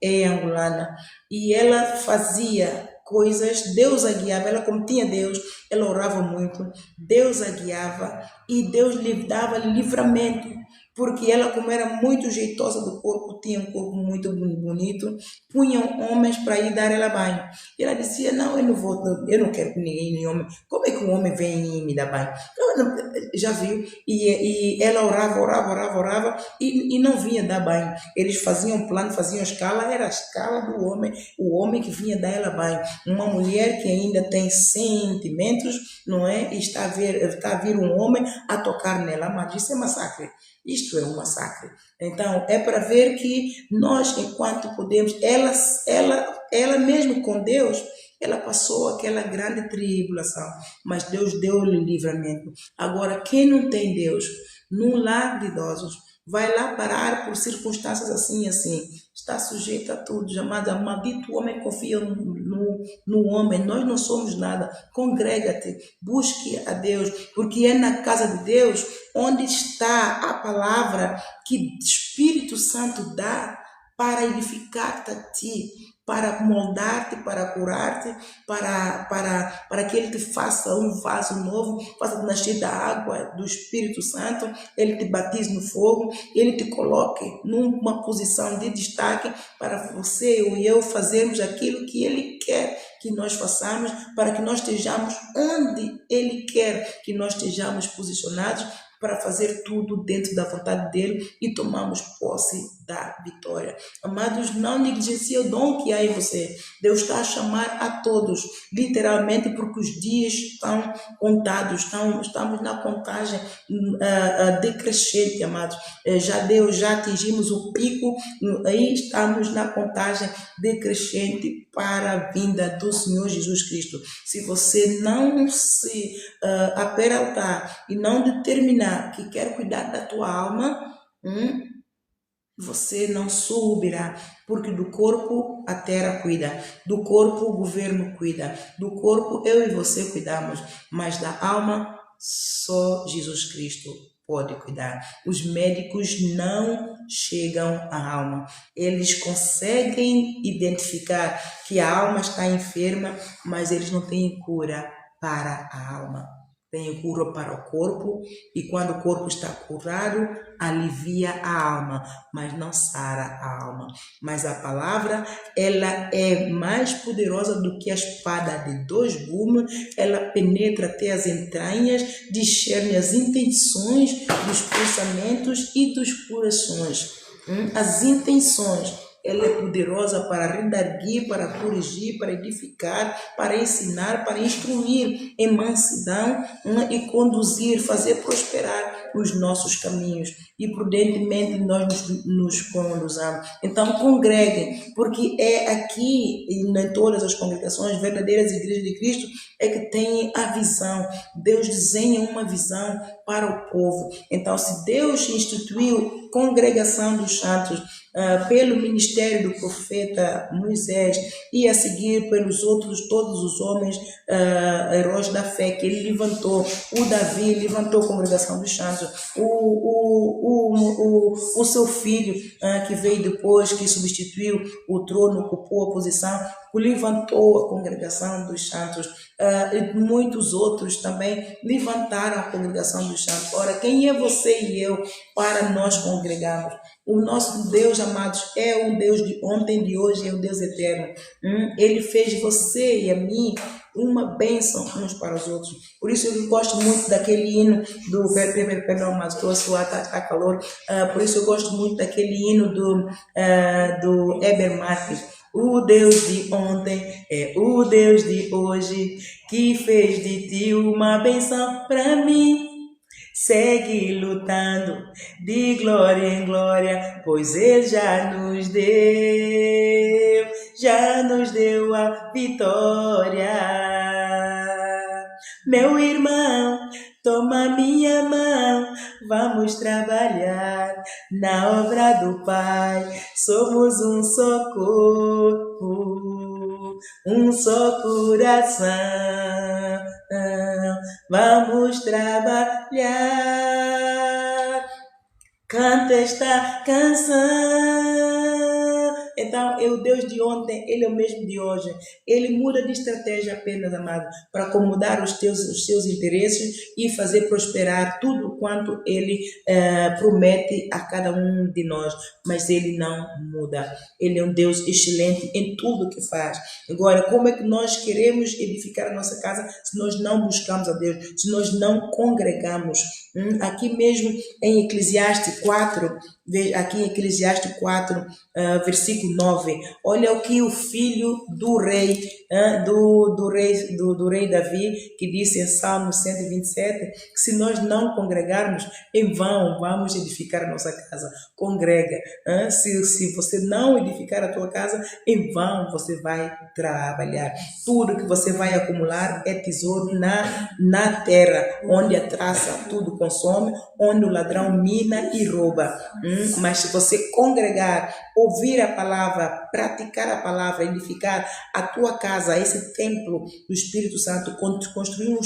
é angolana, e ela fazia coisas, Deus a guiava, ela como tinha Deus, ela orava muito, Deus a guiava, e Deus lhe dava livramento. porque ela, como era muito jeitosa do corpo, tinha um corpo muito bonito, punham homens para ir dar ela banho. E ela dizia, não, eu não vou, eu não quero que ninguém, homem, como é que um homem vem me dar banho? Já viu? E ela orava, e não vinha dar banho. Eles faziam um plano, faziam escala, era a escala do homem, o homem que vinha dar ela banho. Uma mulher que ainda tem sentimentos, não é? E está a vir um homem a tocar nela, mas isso é massacre. Isto é um massacre. Então, é para ver que nós, enquanto podemos, ela mesmo com Deus, ela passou aquela grande tribulação, mas Deus deu-lhe livramento. Agora, quem não tem Deus, num lar de idosos, vai lá parar por circunstâncias assim e assim, está sujeito a tudo, jamais, maldito homem confia no homem, nós não somos nada, congrega-te, busque a Deus, porque é na casa de Deus onde está a palavra que o Espírito Santo dá para edificar-te a ti, para moldar-te, para curar-te, para que Ele te faça um vaso novo, faça nascer da água do Espírito Santo, Ele te batize no fogo, Ele te coloque numa posição de destaque para você e eu fazermos aquilo que Ele quer que nós façamos, para que nós estejamos onde Ele quer que nós estejamos posicionados, para fazer tudo dentro da vontade dele e tomamos posse da vitória. Amados, não negligencie o dom que há em você. Deus está a chamar a todos, literalmente, porque os dias estão contados, estamos na contagem decrescente, amados. Já atingimos o pico, aí estamos na contagem decrescente para a vinda do Senhor Jesus Cristo. Se você não se aperaltar e não determinar que quer cuidar da tua alma, você não subirá, porque do corpo a terra cuida, do corpo o governo cuida, do corpo eu e você cuidamos, mas da alma só Jesus Cristo pode cuidar. Os médicos não chegam à alma, eles conseguem identificar que a alma está enferma, mas eles não têm cura para a alma. Tem cura para o corpo, e quando o corpo está curado, alivia a alma, mas não sara a alma. Mas a palavra, ela é mais poderosa do que a espada de dois gumes, ela penetra até as entranhas, discerne as intenções dos pensamentos e dos corações. As intenções. Ela é poderosa para redarguir, para corrigir, para edificar, para ensinar, para instruir em mansidão e conduzir, fazer prosperar os nossos caminhos. E prudentemente nós nos conduzamos. Então congreguem, porque é aqui, em todas as congregações, verdadeiras igrejas de Cristo, é que tem a visão. Deus desenha uma visão para o povo. Então, se Deus instituiu congregação dos santos, pelo ministério do profeta Moisés e a seguir pelos outros, todos os homens heróis da fé que ele levantou, o Davi levantou a congregação dos santos, o seu filho que veio depois, que substituiu o trono, ocupou a posição, levantou a congregação dos santos. E muitos outros também levantaram a congregação dos santos. Ora, quem é você e eu para nós congregarmos? O nosso Deus, amados, é um Deus de ontem, de hoje, é um Deus eterno. Ele fez você e a mim uma bênção uns para os outros. Por isso eu gosto muito daquele hino do... Perdão, mas estou a suar, está calor. Por isso eu gosto muito daquele hino do Heber Marques. O Deus de ontem é o Deus de hoje, que fez de ti uma bênção para mim. Segue lutando de glória em glória, pois Ele já nos deu a vitória. Meu irmão, toma minha mão, vamos trabalhar na obra do Pai. Somos um só corpo, um só coração. Vamos trabalhar. Canta esta canção. Então, é o Deus de ontem, Ele é o mesmo de hoje. Ele muda de estratégia apenas, amado, para acomodar os seus interesses e fazer prosperar tudo quanto Ele promete a cada um de nós. Mas Ele não muda. Ele é um Deus excelente em tudo que faz. Agora, como é que nós queremos edificar a nossa casa se nós não buscamos a Deus, se nós não congregamos? Aqui mesmo em Eclesiastes 4, versículo 9, olha o que o filho do rei, do rei Davi, que disse em Salmo 127, que se nós não congregarmos, em vão vamos edificar a nossa casa. Congrega. Se você não edificar a tua casa, em vão você vai trabalhar. Tudo que você vai acumular é tesouro na terra, onde a traça tudo consome, onde o ladrão mina e rouba. Mas se você congregar, ouvir a palavra, praticar a palavra, edificar a tua casa, esse templo do Espírito Santo, construir um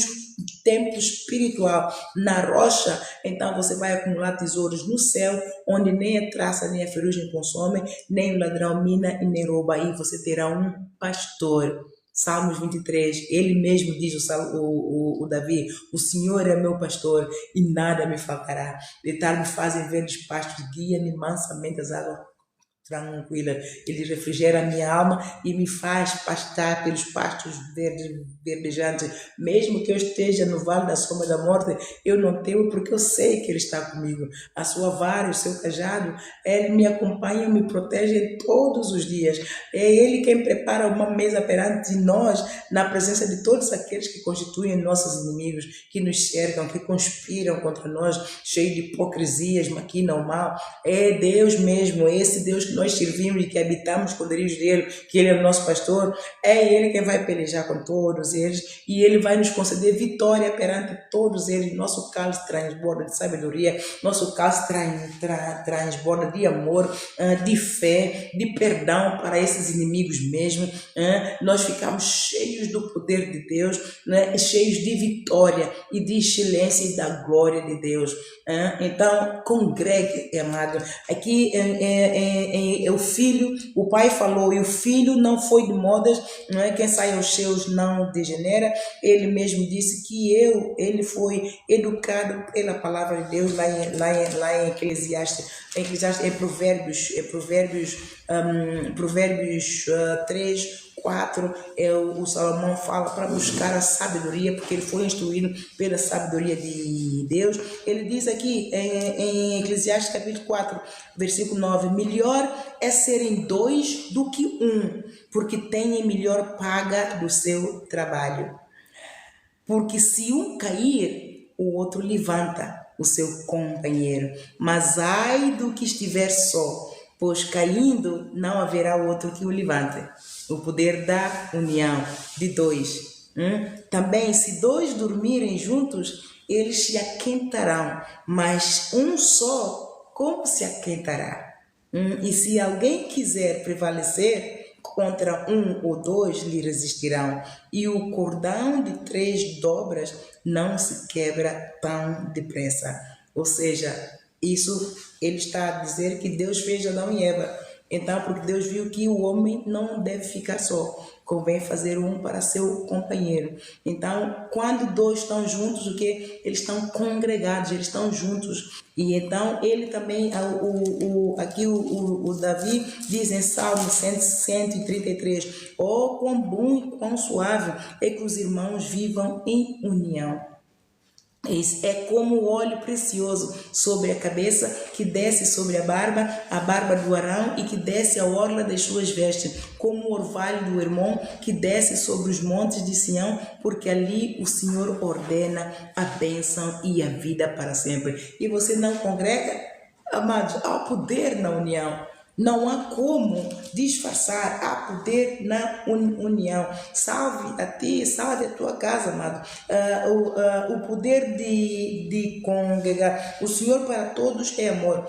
templo espiritual na rocha, então você vai acumular tesouros no céu, onde nem a traça nem a ferrugem consome, nem o ladrão mina e nem rouba. Aí você terá um pastor. Salmos 23, ele mesmo diz, o Davi, o Senhor é meu pastor e nada me faltará. Deitar-me fazem verdes pastos, guia-me mansamente as águas tranquila. Ele refrigera a minha alma e me faz pastar pelos pastos verdejantes. Mesmo que eu esteja no vale da sombra da morte, eu não temo, porque eu sei que Ele está comigo. A sua vara e o seu cajado, Ele me acompanha e me protege todos os dias. É Ele quem prepara uma mesa perante nós, na presença de todos aqueles que constituem nossos inimigos, que nos cercam, que conspiram contra nós, cheios de hipocrisias, maquinam o mal. É Deus mesmo, esse Deus que nós servimos e que habitamos os esconderijos dele, que Ele é o nosso pastor. É Ele quem vai pelejar com todos eles e Ele vai nos conceder vitória perante todos eles. Nosso cálice transborda de sabedoria, nosso cálice transborda de amor, de fé, de perdão para esses inimigos mesmo. Nós ficamos cheios do poder de Deus, cheios de vitória e de excelência e da glória de Deus. Então, congregue, amado. Aqui é o filho, o pai falou, e o filho não foi de modas, não é? Quem sai aos seus não degenera. Ele mesmo disse que ele foi educado pela palavra de Deus lá em Eclesiastes, em Provérbios 3, 4, o Salomão fala para buscar a sabedoria, porque ele foi instruído pela sabedoria de Deus. Ele diz aqui em Eclesiastes capítulo 4, versículo 9, melhor é serem dois do que um, porque têm melhor paga do seu trabalho. Porque se um cair, o outro levanta o seu companheiro. Mas ai do que estiver só, pois caindo não haverá outro que o levante. O poder da união de dois. Também, se dois dormirem juntos, eles se aquentarão, mas um só, como se aquentará? E se alguém quiser prevalecer, contra um ou dois lhe resistirão, e o cordão de 3 dobras não se quebra tão depressa. Ou seja, isso ele está a dizer que Deus fez Adão e Eva. Então, porque Deus viu que o homem não deve ficar só, convém fazer um para seu companheiro. Então, quando dois estão juntos, o que? Eles estão congregados, eles estão juntos. E então, ele também, aqui o Davi diz em Salmo 133, oh, quão bom e quão suave é que os irmãos vivam em união. É como o óleo precioso sobre a cabeça, que desce sobre a barba do Arão, e que desce a orla das suas vestes, como o orvalho do Hermon, que desce sobre os montes de Sião, porque ali o Senhor ordena a bênção e a vida para sempre. E você não congrega? Amados, há poder na união. Não há como disfarçar, há poder na união. Salve a ti, salve a tua casa, amado. O poder de congregar. O Senhor para todos é amor,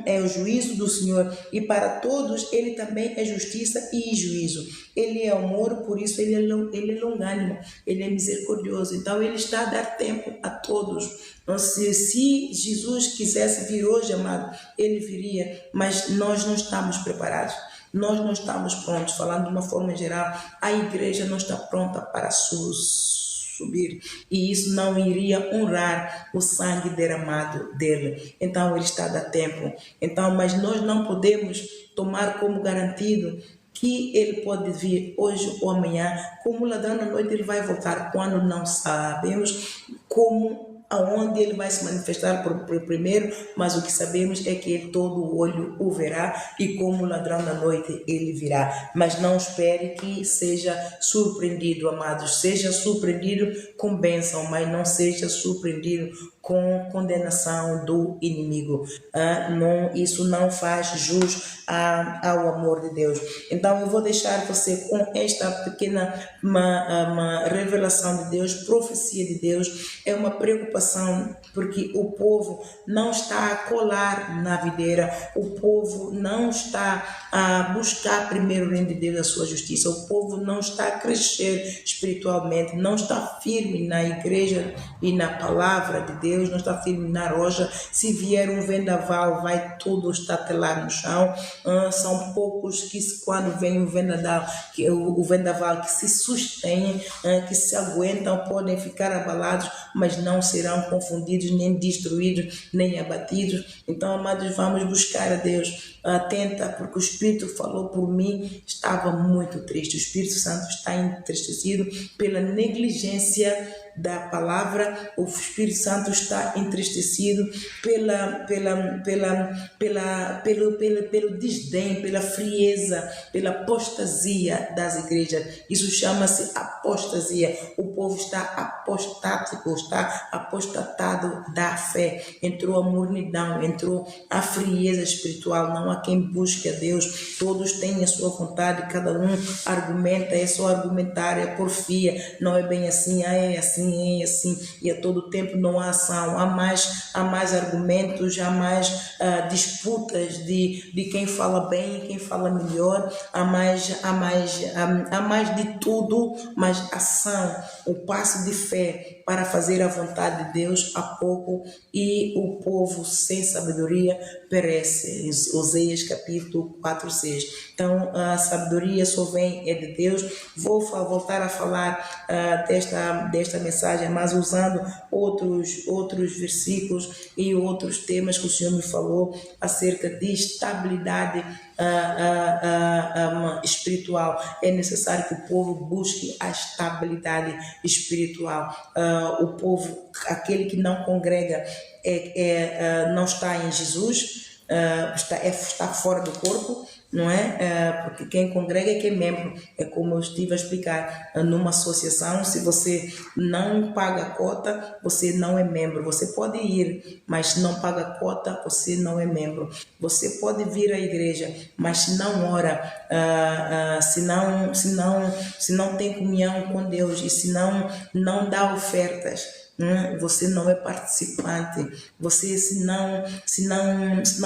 é o juízo do Senhor, e para todos Ele também é justiça e juízo. Ele é amor, por isso ele é longânimo, Ele é misericordioso. Então Ele está a dar tempo a todos. Então, se Jesus quisesse vir hoje, amado, Ele viria, mas nós não estamos preparados. nós não estamos prontos, falando de uma forma geral, a igreja não está pronta para subir, e isso não iria honrar o sangue derramado dele. Então ele está a dar tempo. Então, mas nós não podemos tomar como garantido que ele pode vir hoje ou amanhã. Como ladrão da noite, ele vai voltar quando não sabemos como, aonde ele vai se manifestar por primeiro, mas o que sabemos é que ele, todo o olho o verá, e como ladrão da noite ele virá. Mas não espere que seja surpreendido, amados. Seja surpreendido com bênção, mas não seja surpreendido com condenação do inimigo. Não, isso não faz jus ao amor de Deus. Então eu vou deixar você com esta pequena uma revelação de Deus, profecia de Deus. É uma preocupação porque o povo não está a colar na videira, o povo não está a buscar primeiro o reino de Deus, a sua justiça, o povo não está a crescer espiritualmente, não está firme na igreja e na palavra de Deus, não está firme na rocha. Se vier um vendaval, vai tudo estatelar no chão. São poucos que, quando vem o vendaval que se sustêm, que se aguentam, podem ficar abalados, mas não serão confundidos, nem destruídos, nem abatidos. Então, amados, vamos buscar a Deus. Atenta, porque o Espírito falou por mim, estava muito triste. O Espírito Santo está entristecido pela negligência da palavra. O Espírito Santo está entristecido pelo desdém, pela frieza, pela apostasia das igrejas. Isso chama-se apostasia. O povo está apostático, está apostatado da fé. Entrou a mornidão, entrou a frieza espiritual. Não há quem busque a Deus. Todos têm a sua vontade, cada um argumenta, é só argumentar, é porfia, não é bem assim, é assim, é assim, e a todo tempo não há ação. Há mais argumentos, há mais disputas de quem fala bem e quem fala melhor, há mais de tudo, mas ação, o passo de fé para fazer a vontade de Deus há pouco, e o povo sem sabedoria perece. Oséias capítulo 4:6. Então a sabedoria só vem é de Deus. Vou voltar a falar desta mensagem, mas usando outros versículos e outros temas que o Senhor me falou acerca de estabilidade espiritual. É necessário que o povo busque a estabilidade espiritual. O povo, aquele que não congrega, não está em Jesus, está fora do corpo, não é? Porque quem congrega é quem é membro. É como eu estive a explicar, numa associação, se você não paga cota, você não é membro. Você pode ir, mas se não paga cota, você não é membro. Você pode vir à igreja, mas se não ora, se não tem comunhão com Deus, e se não dá ofertas, você não é participante. Você, se não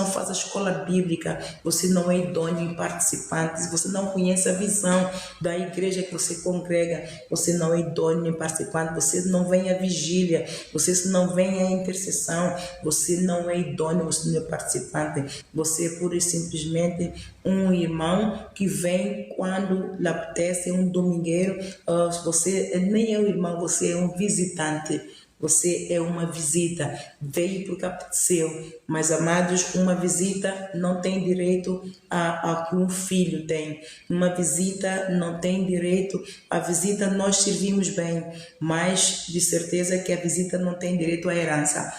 faz a escola bíblica, você não é idôneo em participante. Se você não conhece a visão da igreja que você congrega, você não é idôneo em participante. Você não vem à vigília, você não vem à intercessão, você não é idôneo, você não é participante. Você é pura e simplesmente um irmão que vem quando lhe apetece, um domingueiro. Você nem é um irmão, você é um visitante. Você é uma visita, veio porque apeteceu. Mas, amados, uma visita não tem direito a que um filho tem. Uma visita não tem direito. A visita nós servimos bem, mas de certeza que a visita não tem direito à herança.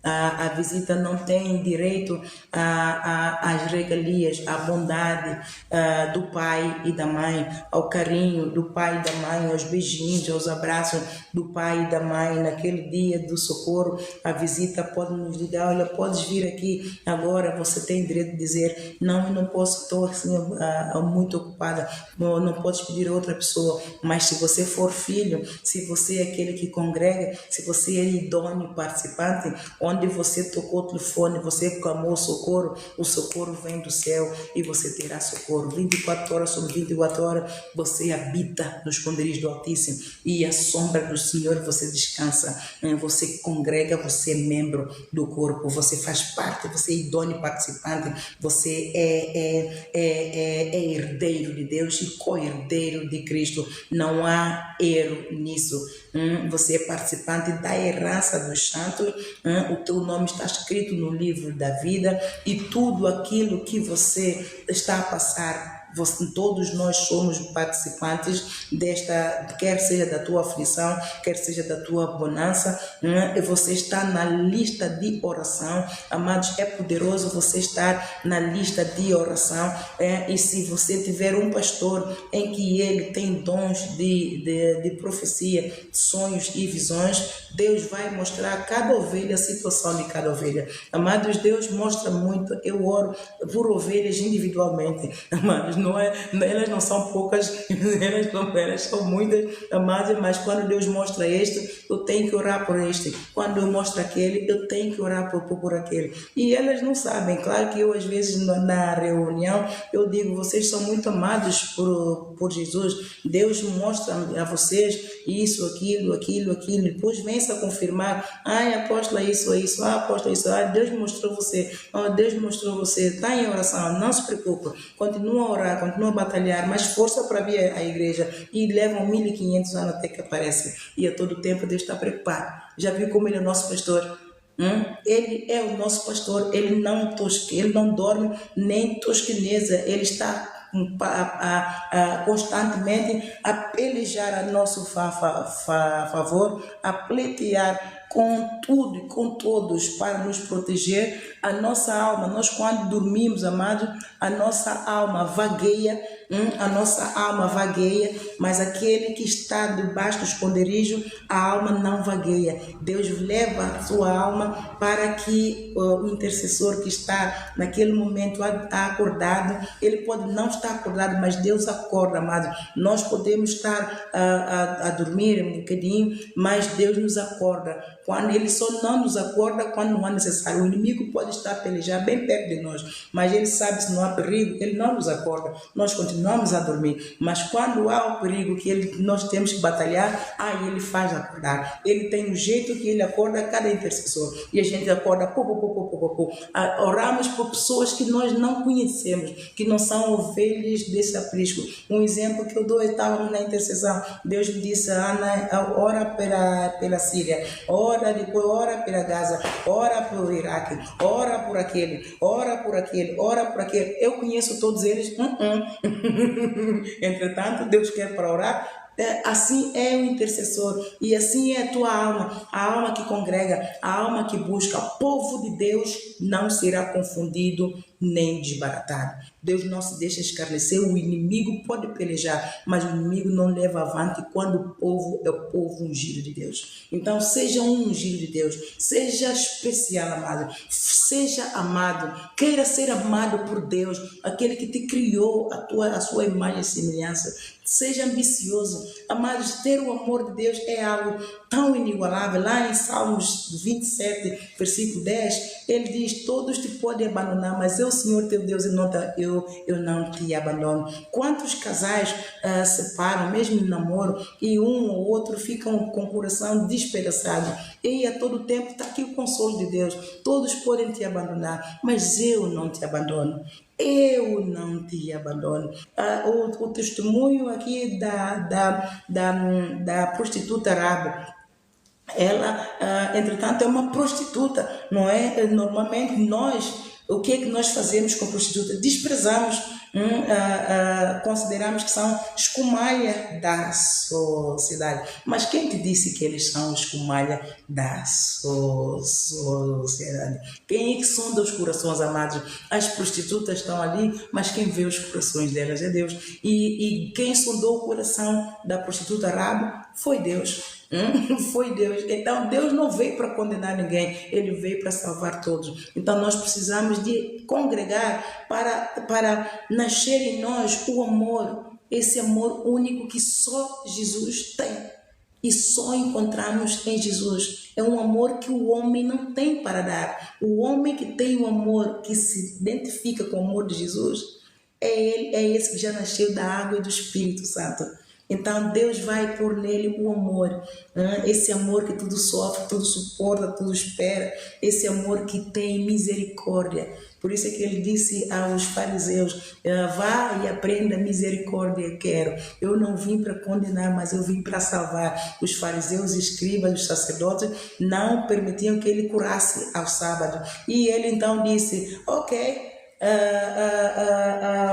A visita não tem direito às regalias, à bondade do pai e da mãe, ao carinho do pai e da mãe, aos beijinhos, aos abraços do pai e da mãe. Naquele dia do socorro, a visita pode nos dizer: olha, podes vir aqui agora. Você tem direito de dizer: não, eu não posso, estou assim, muito ocupada. Não podes pedir a outra pessoa. Mas se você for filho, se você é aquele que congrega, se você é idôneo participar, participante, onde você tocou o telefone, você clamou o socorro vem do céu e você terá socorro. 24 horas sobre 24 horas, você habita no esconderijo do Altíssimo e a sombra do Senhor você descansa. Você congrega, você é membro do corpo, você faz parte, você é idôneo participante, você é herdeiro de Deus e co-herdeiro de Cristo. Não há erro nisso. Você é participante da herança dos santos. O teu nome está escrito no livro da vida e tudo aquilo que você está a passar, todos nós somos participantes desta, quer seja da tua aflição, quer seja da tua bonança. Você está na lista de oração, amados, é poderoso você estar na lista de oração. E se você tiver um pastor em que ele tem dons de profecia, sonhos e visões, Deus vai mostrar a cada ovelha a situação de cada ovelha. Amados, Deus mostra muito. Eu oro por ovelhas individualmente, amados. Elas não são poucas, elas são muitas, amadas, mas quando Deus mostra este, eu tenho que orar por este. Quando eu mostro aquele, eu tenho que orar por aquele. E elas não sabem. Claro que eu, às vezes, na reunião, eu digo, vocês são muito amados por Jesus. Deus mostra a vocês isso, aquilo. Depois vem-se a confirmar. Ai, apóstola, isso. Apóstola, isso. Deus mostrou você. Deus mostrou você. Está em oração. Não se preocupe. Continua a orar, continua a batalhar. Mas força para vir à igreja. E levam 1500 anos até que aparece. E a todo tempo Deus está preocupado. Já viu como ele é nosso pastor? Ele é o nosso pastor. Ele não dorme nem tosqueneza. Ele está constantemente a pelejar a nosso favor, a pleitear com tudo e com todos para nos proteger. A nossa alma, nós quando dormimos, amados, a nossa alma vagueia, mas aquele que está debaixo do esconderijo, a alma não vagueia. Deus leva a sua alma para que o intercessor que está naquele momento acordado, ele pode não estar acordado, mas Deus acorda, amados. Nós podemos estar a dormir um bocadinho, mas Deus nos acorda. Quando ele só não nos acorda quando não é necessário. O inimigo pode estar a pelejar bem perto de nós, mas ele sabe se não há perigo, ele não nos acorda. Nós continuamos a dormir, mas quando há o perigo que nós temos que batalhar, ele faz acordar. Ele tem um jeito que ele acorda cada intercessor e a gente acorda. Oramos por pessoas que nós não conhecemos, que não são ovelhas desse aprisco. Um exemplo que eu dou, estávamos na intercessão, Deus me disse: Ana, ora pela Síria, depois ora pela Gaza, ora pelo Iraque, ora por aquele. Eu conheço todos eles. Entretanto, Deus quer para orar. Assim é o intercessor e assim é a tua alma, a alma que congrega, a alma que busca. O povo de Deus não será confundido nem desbaratado. Deus não se deixa escarnecer. O inimigo pode pelejar, mas o inimigo não leva avante quando o povo é o povo ungido de Deus. Então seja um ungido de Deus, seja especial, amado, seja amado, queira ser amado por Deus, aquele que te criou a sua imagem e semelhança. Seja ambicioso, amados. Ter o amor de Deus é algo tão inigualável. Lá em Salmos 27, versículo 10, ele diz: todos te podem abandonar, mas eu, Senhor teu Deus, eu não te abandono. Quantos casais separam, mesmo no namoro, e um ou outro ficam com o coração despedaçado, e a todo tempo está aqui o consolo de Deus. Todos podem te abandonar, mas eu não te abandono. Eu não te abandono. O testemunho aqui da prostituta Rabi, ela, entretanto, é uma prostituta, não é? Normalmente o que é que nós fazemos com a prostituta? Desprezamos, consideramos que são escumalha da sociedade. Mas quem te disse que eles são escumalha da sociedade? Quem é que sonda os corações, amados? As prostitutas estão ali, mas quem vê os corações delas é Deus. E quem sondou o coração da prostituta Rabi foi Deus. Foi Deus. Então Deus não veio para condenar ninguém, ele veio para salvar todos. Então nós precisamos de congregar para nascer em nós o amor, esse amor único que só Jesus tem. e só encontramos em Jesus. É um amor que o homem não tem para dar. O homem que tem um amor, que se identifica com o amor de Jesus, é esse que já nasceu da água e do Espírito Santo. Então Deus vai pôr nele o amor, né? Esse amor que tudo sofre, tudo suporta, tudo espera, esse amor que tem misericórdia. Por isso é que ele disse aos fariseus: vá e aprenda misericórdia, quero. Eu não vim para condenar, mas eu vim para salvar. Os fariseus, escribas, os sacerdotes não permitiam que ele curasse ao sábado. E ele então disse: ok,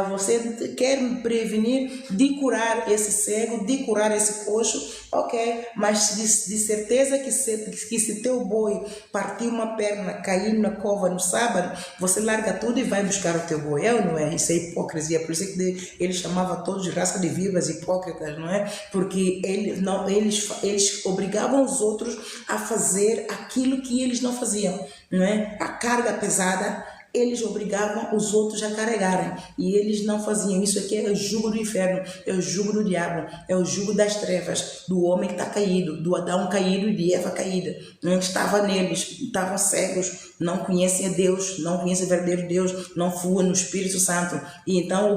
você quer me prevenir de curar esse cego, de curar esse coxo, ok, mas de certeza que se teu boi partir uma perna, cair na cova no sábado, você larga tudo e vai buscar o teu boi. É ou não é? Isso é hipocrisia. Por isso é que ele chamava todos de raça de víboras hipócritas, não é? Porque eles obrigavam os outros a fazer aquilo que eles não faziam, não é? A carga pesada eles obrigavam os outros a carregarem e eles não faziam. Isso aqui é o jugo do inferno, é o jugo do diabo, é o jugo das trevas, do homem que está caído, do Adão caído e de Eva caída. Não estava neles, estavam cegos, não conhecem a Deus, não conhecem o verdadeiro Deus, não fluem no Espírito Santo. E então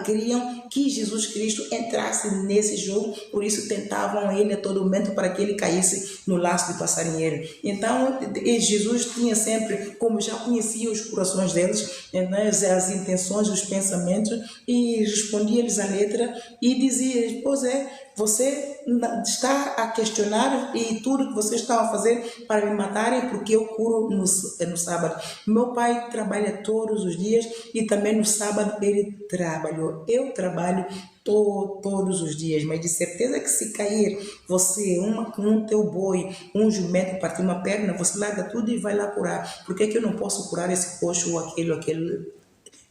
queriam que Jesus Cristo entrasse nesse jogo, por isso tentavam ele a todo momento para que ele caísse no laço de passarinheiro. Então Jesus tinha sempre, como já conhecia os corações deles, né, as intenções, os pensamentos, e respondia-lhes a letra e dizia: pois é, você está a questionar e tudo que vocês estão a fazer para me matarem, porque eu curo no sábado. Meu pai trabalha todos os dias e também no sábado ele trabalhou. Eu trabalho todos os dias, mas de certeza que se cair você, um teu boi, um jumento, partir uma perna, você larga tudo e vai lá curar. Por que eu não posso curar esse coxo ou aquele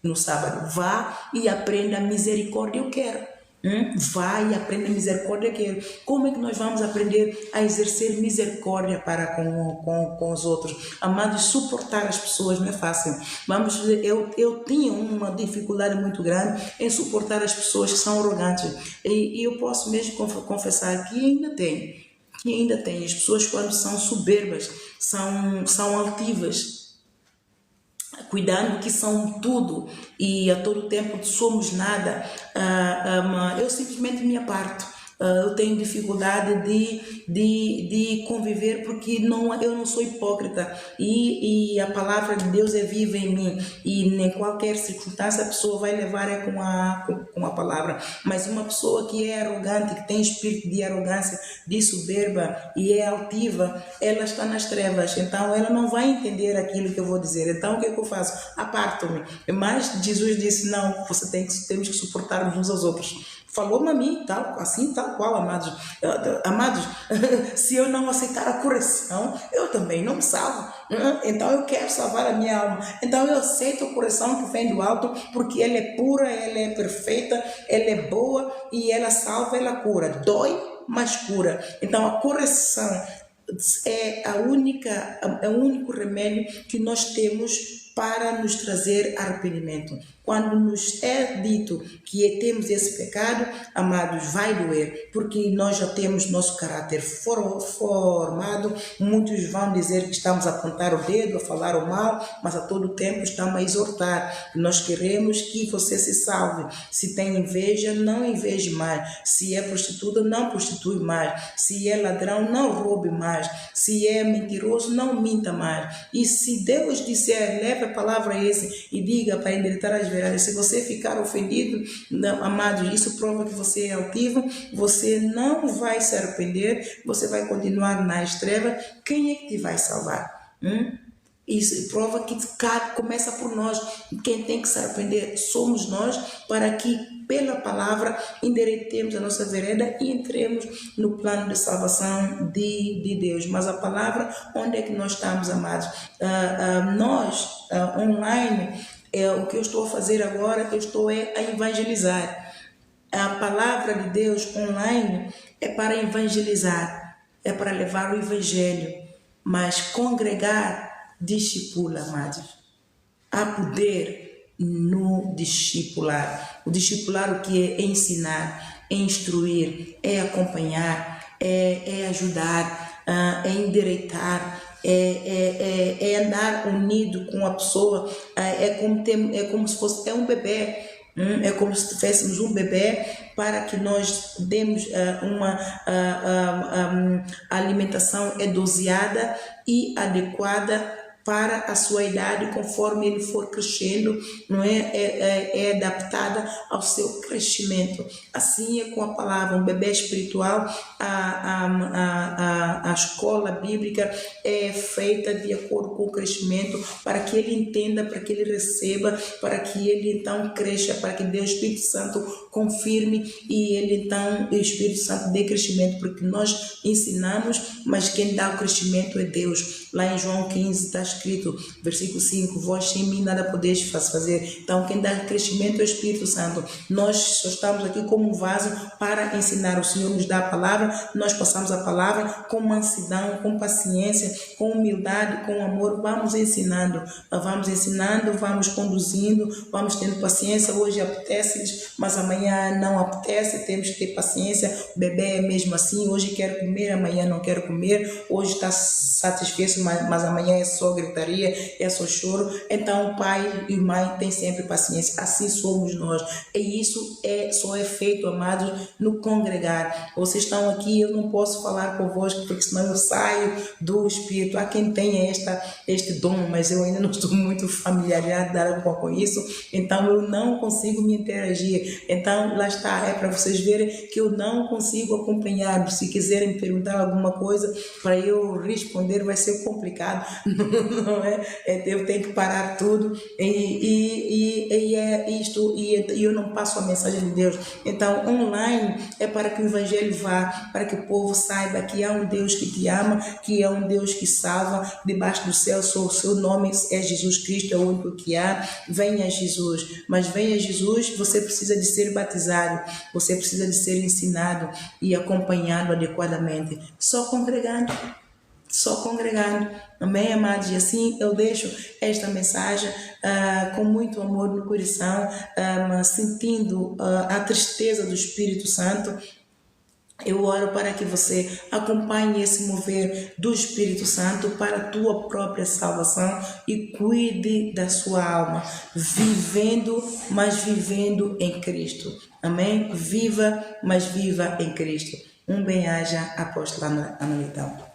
no sábado? Vá e aprenda a misericórdia, eu quero. Vai e aprenda misericórdia. Como é que nós vamos aprender a exercer misericórdia para com os outros? Amados, suportar as pessoas não é fácil. Eu tinha uma dificuldade muito grande em suportar as pessoas que são arrogantes, e eu posso mesmo confessar que ainda tem. As pessoas, quando são soberbas, são altivas, cuidando que são tudo e a todo tempo somos nada, eu simplesmente me aparto. Eu tenho dificuldade de conviver porque eu não sou hipócrita e a palavra de Deus é viva em mim, e em qualquer circunstância a pessoa vai levar com a palavra. Mas uma pessoa que é arrogante, que tem espírito de arrogância, de soberba e é altiva, ela está nas trevas, então ela não vai entender aquilo que eu vou dizer. Então o que eu faço? Aparto-me. Mas Jesus disse: não, temos que suportar uns aos outros. Falou-me a mim, tal qual, amados. Amados, se eu não aceitar a correção, eu também não me salvo. Então eu quero salvar a minha alma. Então eu aceito a correção que vem do alto, porque ela é pura, ela é perfeita, ela é boa e ela salva, ela cura. Dói, mas cura. Então a correção é o único remédio que nós temos para nos trazer arrependimento. Quando nos é dito que temos esse pecado, amados, vai doer, porque nós já temos nosso caráter formado. Muitos vão dizer que estamos a apontar o dedo, a falar o mal, mas a todo tempo estamos a exortar. Nós queremos que você se salve. Se tem inveja, não inveje mais. Se é prostituta, não prostitui mais. Se é ladrão, não roube mais. Se é mentiroso, não minta mais. E se Deus disser, leve a palavra a esse e diga para endireitar as verdades. Se você ficar ofendido, amados, isso prova que você é altivo, você não vai se arrepender, você vai continuar nas trevas. Quem é que te vai salvar? Isso prova que começa por nós. Quem tem que se arrepender somos nós, para que pela palavra endireitemos a nossa vereda e entremos no plano de salvação de Deus. Mas a palavra, onde é que nós estamos, amados? Nós, online, o que eu estou a fazer agora, eu estou a evangelizar. A palavra de Deus online é para evangelizar, é para levar o evangelho, mas congregar discipula, amados. Há poder no discipular. O discipular, o que é ensinar, é instruir, é acompanhar, é ajudar, é endireitar, é andar unido com a pessoa, é como se fosse um bebê. É como se tivéssemos um bebê para que nós demos uma alimentação doseada e adequada para a sua idade, conforme ele for crescendo, não é adaptada ao seu crescimento. Assim é com a palavra, um bebê espiritual, a escola bíblica é feita de acordo com o crescimento, para que ele entenda, para que ele receba, para que ele então cresça, para que Deus, Espírito Santo, confirme e ele então, o Espírito Santo, dê crescimento, porque nós ensinamos, mas quem dá o crescimento é Deus. Lá em João 15 está escrito, versículo 5, vós sem mim nada podeis fazer. Então quem dá crescimento é o Espírito Santo. Nós só estamos aqui como um vaso para ensinar. O Senhor nos dá a palavra, nós passamos a palavra com mansidão, com paciência, com humildade, com amor. Vamos ensinando, vamos conduzindo, vamos tendo paciência. Hoje apetece-lhes, mas amanhã não apetece, temos que ter paciência. O bebê é mesmo assim, hoje quer comer, amanhã não quer comer, hoje está satisfeito, mas amanhã é só gritaria, é só choro. Então pai e mãe têm sempre paciência, assim somos nós, e isso só é feito, amados, no congregar. Vocês estão aqui, eu não posso falar convosco, porque senão eu saio do Espírito. Há quem tenha este dom, mas eu ainda não estou muito familiarizada com isso, então eu não consigo me interagir. Então lá está, é para vocês verem que eu não consigo acompanhar. Se quiserem perguntar alguma coisa para eu responder, vai ser complicado, não é? Eu tenho que parar tudo e é isto, e eu não passo a mensagem de Deus. Então online é para que o evangelho vá, para que o povo saiba que há um Deus que te ama, que é um Deus que salva. Debaixo do céu, o seu nome é Jesus Cristo, é o único que há. Venha Jesus, mas venha Jesus, você precisa de ser batizado, você precisa de ser ensinado e acompanhado adequadamente. Só congregando, amém, amados? E assim eu deixo esta mensagem com muito amor no coração, sentindo a tristeza do Espírito Santo. Eu oro para que você acompanhe esse mover do Espírito Santo para a tua própria salvação e cuide da sua alma, mas vivendo em Cristo. Amém? Viva, mas viva em Cristo. Um bem-aja, apóstola Ana Leitão.